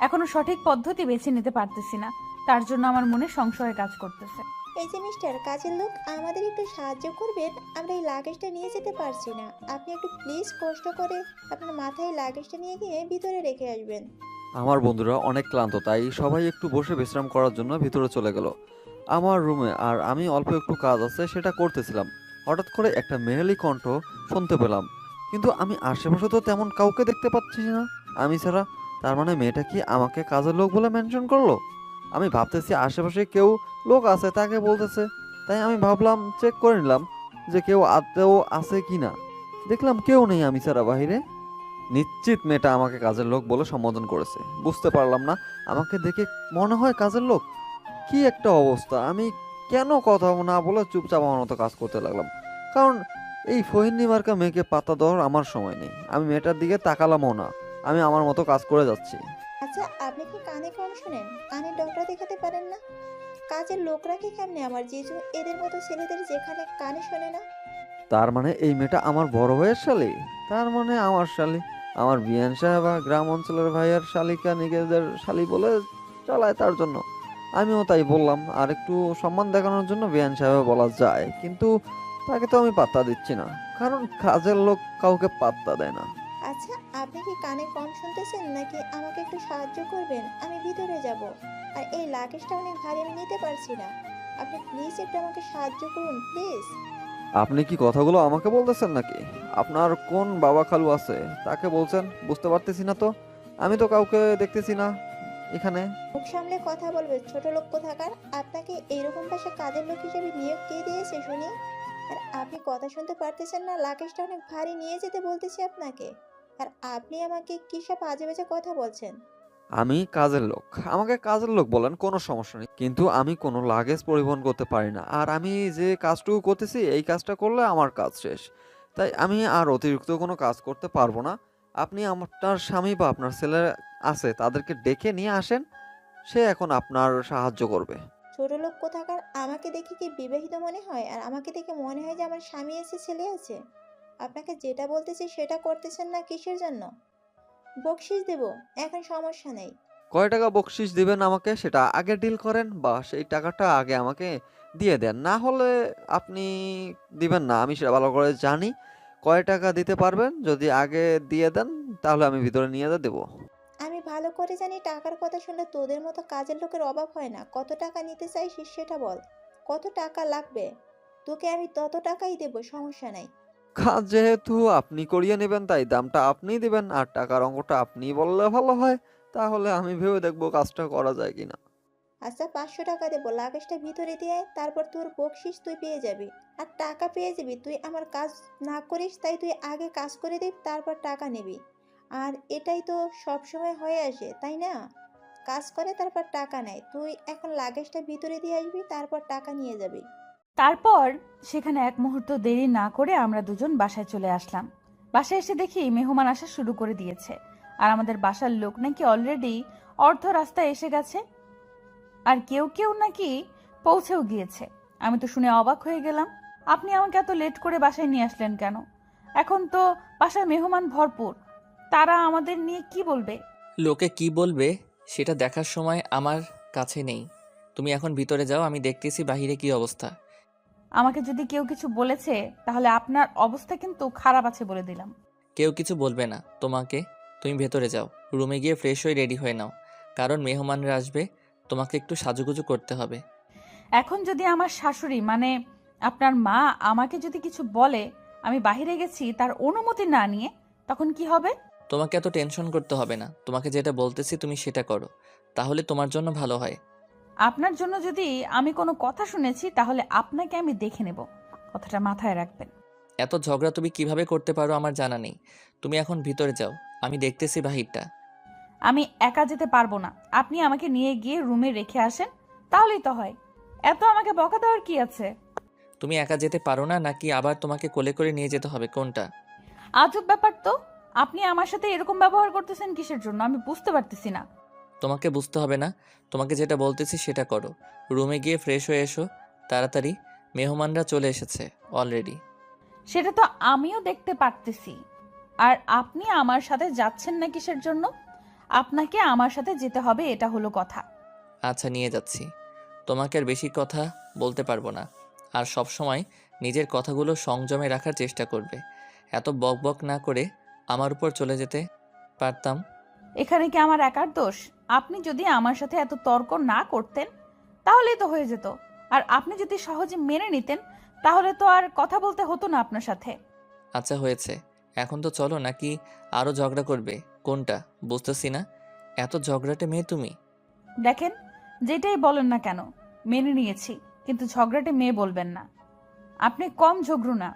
এখনো সঠিক পদ্ধতি বেছে নিতে পারতেছি না। তার জন্য আমার মনে সংশয় কাজ করতেছে। এই যে মিস্টার কাজের লোক, আমাদের একটু সাহায্য করবেন? আমরা এই লাগেজটা নিয়ে যেতে পারছি না। আপনি একটু প্লিজ কষ্ট করে আপনার মাথায় লাগেজটা নিয়ে গিয়ে ভিতরে রেখে আসবেন। আমার বন্ধুরা অনেক ক্লান্ত, তাই সবাই একটু বসে বিশ্রাম করার জন্য ভিতরে চলে গেল আমার রুমে। আর আমি অল্প একটু কাজ আছে সেটা করতেছিলাম। হঠাৎ করে একটা মেয়েলি কণ্ঠ শুনতে পেলাম, কিন্তু আমি আশেপাশে তো তেমন কাউকে দেখতে পাচ্ছি না আমি ছাড়া। তার মানে মেয়েটা কি আমাকে কাজের লোক বলে মেনশন করলো? আমি ভাবতেছি আশেপাশে কেউ লোক আছে তাকে বলতেছে, তাই আমি ভাবলাম চেক করে নিলাম যে কেউ আদৌ আছে কি না। দেখলাম কেউ নেই আমি ছাড়া বাহিরে। নিশ্চিত মেয়েটা আমাকে কাজের লোক বলে সম্বোধন করেছে। বুঝতে পারলাম না, আমাকে দেখে মনে হয় কাজের লোক। কি একটা অবস্থা! আমি কেন কথা না বলে চুপচাপ আমার মতো কাজ করতে লাগলাম, কারণ এই ফহিনী মার্কা মেয়েকে পাত্তা দেওয়ার আমার সময় নেই। আমি মেয়েটার দিকে তাকালামও না, আমি আমার মতো কাজ করে যাচ্ছি। আচ্ছা, আপনি কি কানে কম শোনেন? কানে ডক্টর দেখাতে পারেন না? কাজের লোকরা কি কেমনে আমার জিজু এদের মতো ছেলেদের যেখানে কানে শোনে না? তার মানে এই মেয়েটা আমার বড় ভাইয়ের শালী? তার মানে আমার শালী, আমার বিয়ান সাহেব গ্রাম অঞ্চলের ভাইয়ের শালিকা নিজেদের শালী বলে চালায়, তার জন্য আমিও তাই বললাম। আর একটু সম্মান দেখানোর জন্য বিয়ান সাহেব বলা যায়, কিন্তু তাকে তো আমি পাত্তা দিচ্ছি না, কারণ কাজের লোক কাউকে পাত্তা দেয় না। আচ্ছা, আপনি কি কানে কম শুনতেছেন নাকি আমাকে একটু সাহায্য করবেন? আমি ভিতরে যাব, আর এই লাগেজটা অনেক ভারী, আমি নিতে পারছি না। আপনি প্লিজ একটু আমাকে সাহায্য করুন, প্লিজ। আপনি কি কথাগুলো আমাকে বলতেছেন নাকি আপনার কোন বাবা খালু আছে তাকে বলছেন? বুঝতে পারতেছি না তো, আমি তো কাউকে দেখতেছি না এখানে। মুখ সামলে কথা বলবেন, ছোট লোক কোথাকার। আপনাকে এইরকম ভাষা কাজের লোক হিসেবে নিয়োগ কে দিয়েছে শুনি? আর আপনি কথা শুনতে পারতেছেন না? লাগেজটা অনেক ভারী, নিয়ে যেতে বলতেছি আপনাকে, আর আপনি আমাকে কি সব আজে বাজে কথা বলছেন? আমি কাজের লোক, আমাকে কাজের লোক বলেন, কোনো সমস্যা নেই, কিন্তু আমি কোনো লাগেজ পরিবহন করতে পারি না। আর আমি যে কাজটুকু করতেছি এই কাজটা করলে আমার কাজ শেষ, তাই আমি আর অতিরিক্ত কোনো কাজ করতে পারবো না। আপনি আপনার স্বামী বা আপনার ছেলে আছে তাদেরকে ডেকে নিয়ে আসেন, সে এখন আপনার সাহায্য করবে। ছোট লোক কোথাকার! আমাকে দেখে কি বিবাহিত মনে হয়? আর আমাকে দেখে মনে হয় যে আমার স্বামী আছে, ছেলে আছে? আপনাকে যেটা বলতেছি সেটা করতেছেন না, কিসের জন্য? বকশিস দেব, এখন সমস্যা নেই। কয় টাকা বকশিস দিবেন আমাকে সেটা আগে ডিল করেন, বা সেই টাকাটা আগে আমাকে দিয়ে দেন। না হলে আপনি দিবেন না, আমি সেটা ভালো করে জানি। কয় টাকা দিতে পারবেন যদি আগে দিয়ে দেন, তাহলে আমি ভিতরে নিয়ে দেবো। আমি ভালো করে জানি টাকার কথা শুনলে তোদের মতো কাজের লোকের অভাব হয় না। কত টাকা নিতে চাইছিস সেটা বল। কত টাকা লাগবে? তোকে আমি তত টাকাই দেবো, সমস্যা নাই। কাজ যেহেতু আপনি করিয়ে নেবেন, তাই দামটা আপনিই দিবেন, আর টাকার অঙ্কটা আপনি বললে ভালো হয়। তাহলে আমি ভেবে দেখবো কাজটা করা যায় কিনা। আচ্ছা, 500 টাকা দেবো। লাগেজটা ভিতরে দিয়ে আয়, তারপর তোর বকশিস তুই পেয়ে যাবি। আর টাকা পেয়ে যাবি। তুই আমার কাজ না করিস, তাই তুই আগে কাজ করে দিবি, তারপর টাকা নিবি। আর এটাই তো সব সময় হয়ে আসে, তাই না? কাজ করে তারপর টাকা নেয়। তুই এখন লাগেজটা ভিতরে দিয়ে আসবি, তারপর টাকা নিয়ে যাবি। তারপর সেখানে এক মুহূর্ত দেরি না করে আমরা দুজন বাসায় চলে আসলাম। বাসায় এসে দেখি মেহমান আসা শুরু করে দিয়েছে, আর আমাদের বাসার লোক নাকি অলরেডি অর্ধ রাস্তায় এসে গেছে, আর কেউ কেউ নাকি পৌঁছেও গিয়েছে। আমি তো শুনে অবাক হয়ে গেলাম। আপনি আমাকে এত লেট করে বাসায় নিয়ে আসলেন কেন? এখন তো বাসায় মেহমান ভরপুর, তারা আমাদের নিয়ে কি বলবে? লোকে কি বলবে সেটা দেখার সময় আমার কাছে নেই। তুমি এখন ভিতরে যাও, আমি দেখতেছি বাহিরে কি অবস্থা। আমাকে যদি কেউ কিছু বলেছে তাহলে আপনার অবস্থা কিন্তু খারাপ আছে বলে দিলাম। কেউ কিছু বলবে না তোমাকে। তুমি ভেতরে যাও, রুমে গিয়ে ফ্রেশ হয়ে রেডি হয়ে নাও, কারণ মেহমানরা আসবে, তোমাকে একটু সাজুগুজু করতে হবে। এখন যদি আমার শাশুড়ি মানে আপনার মা আমাকে যদি কিছু বলে, আমি বাইরে গেছি তার অনুমতি না নিয়ে, তখন কি হবে? তোমাকে এত টেনশন করতে হবে না, তোমাকে যেটা বলতেছি তুমি সেটা করো, তাহলে তোমার জন্য ভালো হয়। আপনার জন্য যদি আমি কোনো কথা শুনেছি তাহলে আপনাকে আমি দেখে নেব, কথাটা মাথায় রাখবেন। এত ঝগড়া তুমি কিভাবে করতে পারো আমার জানা নেই। তুমি এখন ভিতরে যাও, আমি দেখতেছি বাহিরটা। আমি একা যেতে পারবো না, আপনি আমাকে নিয়ে গিয়ে রুমে রেখে আসেন, তাহলেই তো হয়। এত আমাকে বকা দেওয়ার কি আছে? তুমি একা যেতে পারো না নাকি আবার তোমাকে কোলে করে নিয়ে যেতে হবে, কোনটা? আজব ব্যাপার তো, আপনি আমার সাথে এরকম ব্যবহার করতেছেন কিসের জন্য আমি বুঝতে পারতেছি না। তোমাকে বুঝতে হবে না, তোমাকে যেটা বলতেছি সেটা করো। রুমে গিয়ে ফ্রেশ হয়ে এসো তাড়াতাড়ি, মেহমানরা চলে এসেছে অলরেডি। সেটা তো আমিও দেখতে পারতেছি। আর আপনি আমার সাথে যাচ্ছেন না কিসের জন্য? আপনাকে আমার সাথে যেতে হবে, এটা হলো কথা। আচ্ছা নিয়ে যাচ্ছি, তোমাকে আর বেশি কথা বলতে পারবো না। আর সব সময় নিজের কথাগুলো সংযমে রাখার চেষ্টা করবে, এত বক বক না করে আমার উপর চলে যেতে পারতাম। এখানে কি আমার একার দোষ? আপনি যদি আমার সাথে এত তর্ক না করতেন তাহলেই তো হয়ে যেত। আর আপনি যদি সহজে মেনে নিতেন তাহলে তো আর কথা বলতে হতো না আপনার সাথে। আচ্ছা হয়েছে, এখন তো চলো, নাকি আরও ঝগড়া করবে? কোনটা বুঝতেছি না, এত ঝগড়াটে মেয়ে তুমি। দেখেন, যেটাই বলেন না কেন মেনে নিয়েছি, কিন্তু ঝগড়াটে মেয়ে বলবেন না। আপনি কম ঝগড়ু না,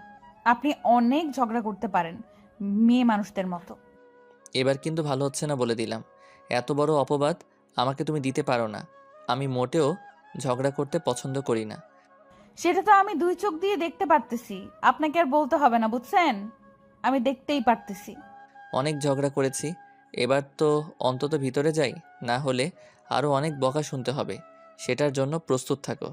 আপনি অনেক ঝগড়া করতে পারেন মেয়ে মানুষদের মতো। এবার কিন্তু ভালো হচ্ছে না বলে দিলাম, এত বড় অপবাদ আমাকে তুমি দিতে পারো না। আমি মোটেও ঝগড়া করতে পছন্দ করি না। সেটা তো আমি দুই চোখ দিয়ে দেখতে পারতেছি, আপনাকে আর বলতে হবে না, বুঝছেন? আমি দেখতেই পারতেছি। অনেক ঝগড়া করেছি, এবার তো অন্তত ভিতরে যাই, না হলে আরও অনেক বকা শুনতে হবে। সেটার জন্য প্রস্তুত থাকো।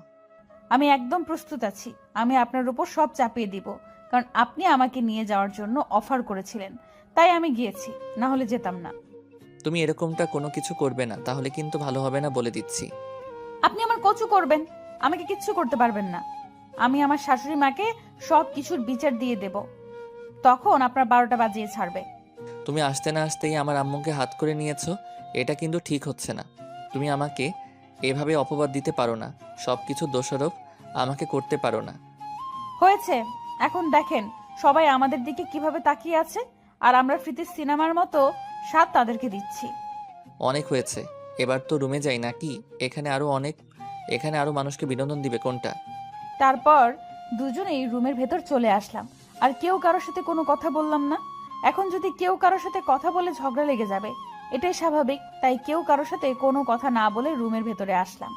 আমি একদম প্রস্তুত আছি। আমি আপনার উপর সব চাপিয়ে দিব, কারণ আপনি আমাকে নিয়ে যাওয়ার জন্য অফার করেছিলেন, তাই আমি গিয়েছি, না হলে যেতাম না। তুমি এরকমটা কোনো কিছু করবে না, তাহলে কিন্তু ভালো হবে না বলে দিচ্ছি। আপনি আমার কচু করবেন, আমাকে কিচ্ছু করতে পারবেন না। আমি আমার শাশুড়ি মাকে সব কিছুর বিচার দিয়ে দেব, তখন আপনার 12টা বাজিয়ে ছাড়বে। তুমি আসতে না আসতেই আমার আম্মুকে হাত করে নিয়েছো, এটা কিন্তু ঠিক হচ্ছে না। তুমি আমাকে এভাবে অপবাদ দিতে পারো না, সব কিছু দোষারোপ আমাকে করতে পারো না। হয়েছে, এখন দেখেন সবাই আমাদের দিকে কিভাবে তাকিয়ে আছে, আর আমরা ফ্রিতে সিনেমার মতো স্বাদ তাদেরকে দিচ্ছি। অনেক হয়েছে, এবার তো রুমে যাই নাকি? এখানে আরো মানুষকে বিনোদন দিবে, কোনটা? তারপর দুজনেই রুমের ভেতর চলে আসলাম, আর কেউ কারোর সাথে কোনো কথা বললাম না। এখন যদি কেউ কারোর সাথে কথা বলে ঝগড়া লেগে যাবে, এটাই স্বাভাবিক। তাই কেউ কারোর সাথে কোনো কথা না বলে রুমের ভেতরে আসলাম।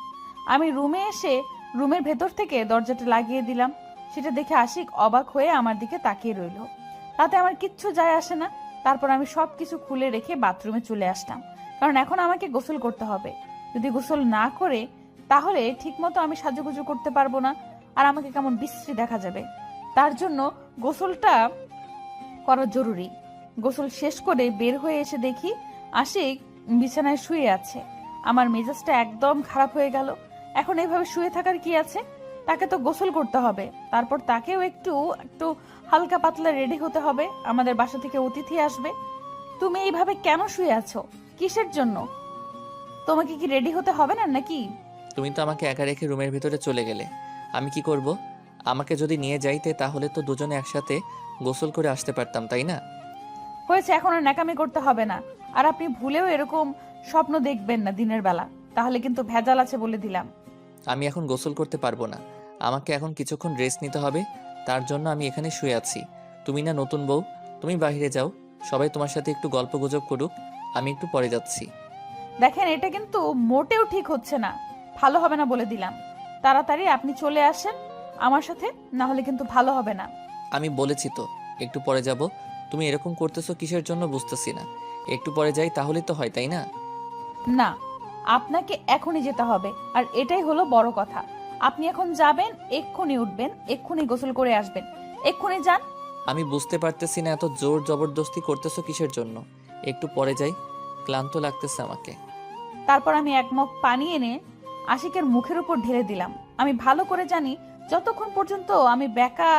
আমি রুমে এসে রুমের ভেতর থেকে দরজাটা লাগিয়ে দিলাম। সেটা দেখে আশিক অবাক হয়ে আমার দিকে তাকিয়ে রইল। তাতে আমার কিচ্ছু যায় আসে না। তারপর আমি সব কিছু খুলে রেখে বাথরুমে চলে আসলাম, কারণ এখন আমাকে গোসল করতে হবে। যদি গোসল না করে তাহলে ঠিকমতো আমি সাজুগুজু করতে পারবো না, আর আমাকে কেমন বিশ্রী দেখা যাবে। তার জন্য গোসলটা করা জরুরি। গোসল শেষ করে বের হয়ে এসে দেখি আশিক বিছানায় শুয়ে আছে। আমার মেজাজটা একদম খারাপ হয়ে গেল। এখন এইভাবে শুয়ে থাকার কি আছে? তাকে তো গোসল করতে হবে, তারপর তাকেও একটু একটু হালকা পাতলা রেডি হতে হবে, আমাদের বাসা থেকে অতিথি আসবে। তুমি এইভাবে কেন শুয়ে আছো? কিসের জন্য? তোমাকে কি রেডি হতে হবে না নাকি? তুমি তো আমাকে একা রেখে রুমের ভিতরে চলে গেলে, আমি কি করব? আমাকে যদি নিয়ে যাইতে তাহলে তো দুজনে একসাথে গোসল করে আসতে পারতাম, তাই না? হয়েছে, এখন আর ন্যাকামি করতে হবে না। আর আপনি ভুলেও এরকম স্বপ্ন দেখবেন না দিনের বেলা, তাহলে কিন্তু ভেজাল আছে বলে দিলাম। আমি এখন গোসল করতে পারবো না, আমাকে এখন কিছুক্ষণ রেস্ট নিতে হবে, তার জন্য আমি এখানে শুয়ে আছি। তুমি না নতুন বউ, তুমি বাইরে যাও, সবাই তোমার সাথে একটু গল্প গুজব করুক, আমি একটু পরে যাচ্ছি। দেখেন, এটা কিন্তু মোটেও ঠিক হচ্ছে না, ভালো হবে না বলে দিলাম। তাড়াতাড়ি আপনি চলে আসেন আমার সাথে, না হলে কিন্তু ভালো হবে না। আমি বলেছি তো একটু পরে যাব, তুমি এরকম করতেছো কিসের জন্য বুঝতেছি না। একটু পরে যাই তাহলেই তো হয়, তাই না? না, আপনাকে এখনই যেতে হবে, আর এটাই হলো বড় কথা। আপনি এখন যাবেন, এক্ষুনি উঠবেন, এক্ষুনি গোসল করে আসবেন, এক্ষুনি যান। আমি বুঝতে পারতেছি না এত জোর জবরদস্তি করতেছো কিসের জন্য। একটু পরে যাই, ক্লান্ত লাগতেছে আমাকে। তারপর আমি এক মগ পানি এনে আশিকের মুখের উপর ঢেলে দিলাম। আমি ভালো করে জানি যতক্ষণ পর্যন্ত আমি বেকা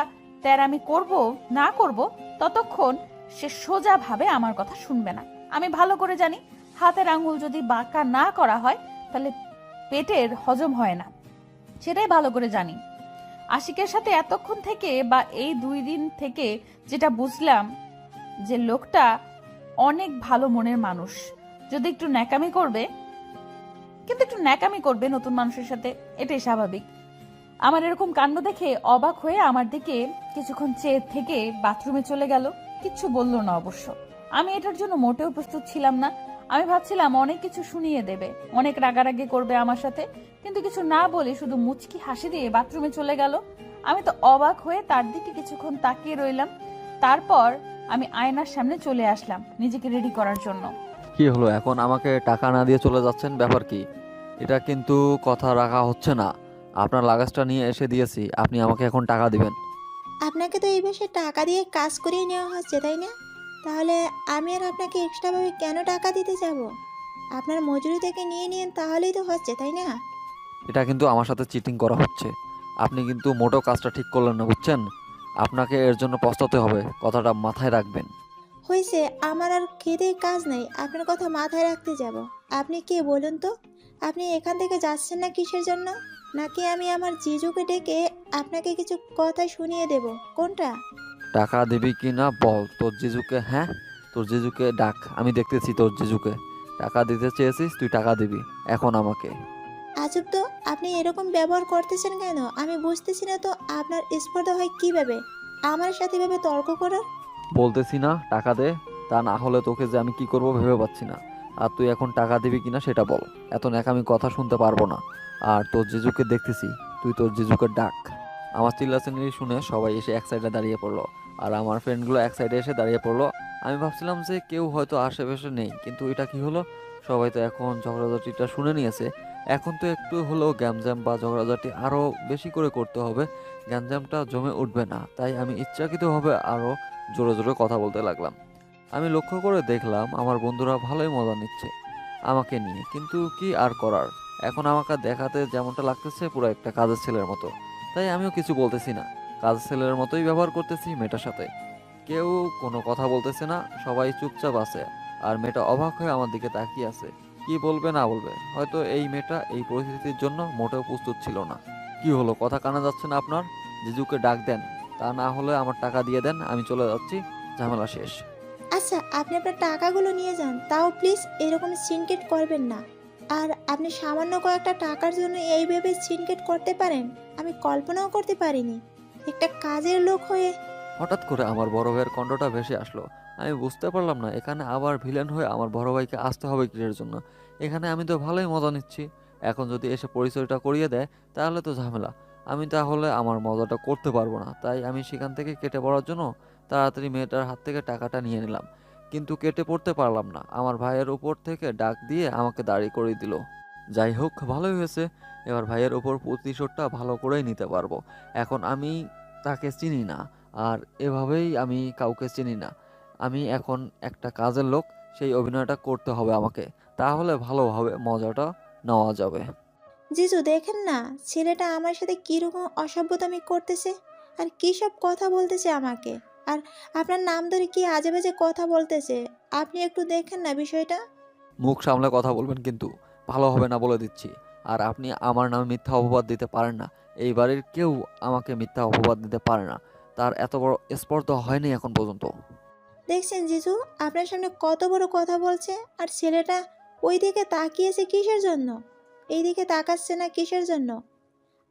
তেরামি করব না করব, ততক্ষণ সে সোজাভাবে আমার কথা শুনবে না। আমি ভালো করে জানি হাতের আঙ্গুল যদি বাঁকা না করা হয় তাহলে পেটের হজম হয় না, সেটাই ভালো করে জানি। আশিকের সাথে এতক্ষণ থেকে বা এই 2 দিন থেকে যেটা বুঝলাম, যে লোকটা অনেক ভালো মনের মানুষ, যদি একটু ন্যাকামি করবে, কিন্তু একটু ন্যাকামি করবে নতুন মানুষের সাথে, এটাই স্বাভাবিক। আমার এরকম কাণ্ড দেখে অবাক হয়ে আমার দিকে কিছুক্ষণ চেয়ে থেকে বাথরুমে চলে গেল। কিচ্ছু বললো না অবশ্য। আমি এটার জন্য মোটেও প্রস্তুত ছিলাম না। আমি ভাবছিলাম অনেক কিছু শুনিয়ে দেবে, অনেক রাগারাগি করবে আমার সাথে, কিন্তু কিছু না বলে শুধু মুচকি হাসি দিয়ে বাথরুমে চলে গেল। আমি তো অবাক হয়ে তার দিকে কিছুক্ষণ তাকিয়ে রইলাম। তারপর আমি আয়নার সামনে চলে আসলাম নিজেকে রেডি করার জন্য। কি হলো, এখন আমাকে টাকা না দিয়ে চলে যাচ্ছেন? ব্যাপার কি? এটা কিন্তু কথা রাখা হচ্ছে না। আপনার লাগেজটা নিয়ে এসে দিয়েছি, আপনি আমাকে এখন টাকা দিবেন। আপনাকে তো এই মাসে টাকা দিয়ে কাজ করিয়ে নেওয়া হচ্ছে, তাই না? তাহলে আমি আর আপনাকে এক্সট্রাভাবে কেন টাকা দিতে যাব? আপনার মজুরি থেকে নিয়ে নিন, তাহলেই তো হচ্ছে, তাই না? এটা কিন্তু আমার সাথে চিটিং করা হচ্ছে। আপনি কিন্তু মোটেও কাজটা ঠিক করলেন না, বুঝছেন? আপনাকে এর জন্য পস্তাতে হবে, কথাটা মাথায় রাখবেন। হয়েছে, আমার আর খেতে কাজ নাই, আপনার কথা মাথায় রাখতে যাব। আপনি কে বলুন তো? আপনি এখান থেকে যাচ্ছেন না কিসের জন্য? নাকি আমি আমার জিজুকে ডেকে আপনাকে কিছু কথা শুনিয়ে দেব? কোনটা? টাকা দিবি কি না বল তোর জিজুকে। হ্যাঁ, তোর জিজুকে ডাক, আমি দেখতেছি তোর জিজুকে। টাকা দিতে চেয়েছিস, তুই টাকা দিবি এখন আমাকে। আজব তো, আপনি এরকম ব্যবহার করতেছেন কেন? আমি বুঝতেছি না তো আপনার স্পর্ধা হয় কিভাবে আমার সাথে এভাবে তর্ক করার? বলতেছি না টাকা দে, তা না হলে তোকে যে আমি কি করব ভেবে পাচ্ছি না। আর তুই এখন টাকা দিবি কিনা সেটা বল, এত ন্যাকামি কথা শুনতে পারবো না। আর তোর জিজুকে দেখতেছি, তুই তোর জিজুকে ডাক। আমার চিল্লাচিল্লি শুনে সবাই এসে এক সাইডে দাঁড়িয়ে পড়লো, আর আমার ফ্রেন্ডগুলো এক সাইডে এসে দাঁড়িয়ে পড়লো। আমি ভাবছিলাম যে কেউ হয়তো আশেপাশে নেই, কিন্তু এটা কি হলো, সবাই তো এখন ঝগড়াঝাটিটা শুনে নিয়েছে। এখন তো একটু হলেও গ্যামজাম বা ঝগড়াঝাটি আরও বেশি করে করতে হবে, গ্যামজামটা জমে উঠবে না। তাই আমি ইচ্ছাকৃতভাবে আরও জোরে জোরে কথা বলতে লাগলাম। আমি লক্ষ্য করে দেখলাম আমার বন্ধুরা ভালোই মজা নিচ্ছে আমাকে নিয়ে, কিন্তু কি আর করার, এখন আমাকে দেখাতে যেমনটা লাগতেছে পুরো একটা কাজের ছেলের মতো। তাই আমিও কিছু বলতেছি না, কাজের ছেলের মতোই ব্যবহার করতেছি মেয়েটার সাথে। কেউ কোনো কথা বলতেছে না, সবাই চুপচাপ আছে। আর মেয়েটা অবাক হয়ে আমার দিকে তাকিয়ে আছে, কি বলবে না বলবে। হয়তো এই মেয়েটা এই পরিস্থিতির জন্য মোটেও প্রস্তুত ছিল না। কি হলো, কথা কানা যাচ্ছে না আপনার? জিজুকে ডাক দেন, তা না হলে আমার টাকা দিয়ে দেন, আমি চলে যাচ্ছি, ঝামেলা শেষ। আচ্ছা, আপনি আপনার টাকাগুলো নিয়ে যান, তাও প্লিজ এরকম সিনকেট করবেন না। আর আপনি সামান্য কয়েকটা টাকার জন্য এইভাবে সিনকেট করতে পারেন, আমি কল্পনাও করতে পারিনি। একটা কাজের লোক হয়ে। হঠাৎ করে আমার বড় ভাইয়ের কণ্ঠটা ভেসে আসলো। আমি বুঝতে পারলাম না এখানে আবার ভিলেন হয়ে আমার বড় ভাইকে আসতে হবে কিসের জন্য। এখানে আমি তো ভালোই মজা নিচ্ছি, এখন যদি এসে পরিচয়টা করিয়ে দেয় তাহলে তো ঝামেলা। আমি তাহলে আমার মজাটা করতে পারবো না। তাই আমি সেখান থেকে কেটে পড়ার জন্য তাড়াতাড়ি মেয়েটার হাত থেকে টাকাটা নিয়ে নিলাম, কিন্তু কেটে পড়তে পারলাম না। আমার ভাইয়ের উপর থেকে ডাক দিয়ে আমাকে দাঁড়িয়ে করে দিল। যাই হোক, ভালোই হয়েছে, এবার ভাইয়ের উপর প্রতিশোধটা ভালো করেই নিতে পারবো। এখন আমি তাকে চিনি না, আর এভাবেই আমি কাউকে চিনি না। আমি এখন একটা কাজের লোক, সেই অভিনয়টা করতে হবে আমাকে, তাহলে ভালোভাবে মজাটা নেওয়া যাবে। জিজু দেখেন না, ছেলেটা আমার সাথে কিরকম অসভ্যতামি করতেছে, আর কি সব কথা বলতেছে আমাকে। আর আপনার নাম ধরে কি আজে বাজে কথা বলতেছে। আপনি একটু দেখেন না বিষয়টা। মুখ সামলে কথা বলবেন কিন্তু, ভালো হবে না বলে দিচ্ছি। আর আপনি আমার নামে মিথ্যা অপবাদ দিতে পারেন না, এই বাড়ির কেউ আমাকে মিথ্যা অপবাদ দিতে পারে না। তার এত বড় স্পর্ধা হয়নি এখন পর্যন্ত। দেখছেন জিজু, আপনার সামনে কত বড় কথা বলছে, আর ছেলেটা ওই দিকে তাকিয়েছে কিসের জন্য? এই দিকে তাকাচ্ছে না কিসের জন্য?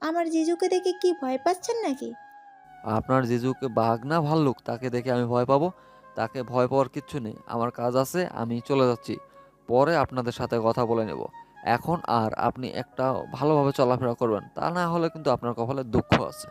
আমার জিজুকে দেখে কি ভয় পাচ্ছেন নাকি? আপনার জিজুকে বাঘ না ভাল্লুক, তাকে দেখে আমি ভয় পাবো? তাকে ভয় পাওয়ার কিচ্ছু নেই, আমার কাজ আছে, আমি চলে যাচ্ছি, পরে আপনাদের সাথে কথা বলে নেব। এখন আর আপনি একটা ভালোভাবে চলাফেরা করবেন, তা না হলে কিন্তু আপনার কপালে দুঃখ আছে।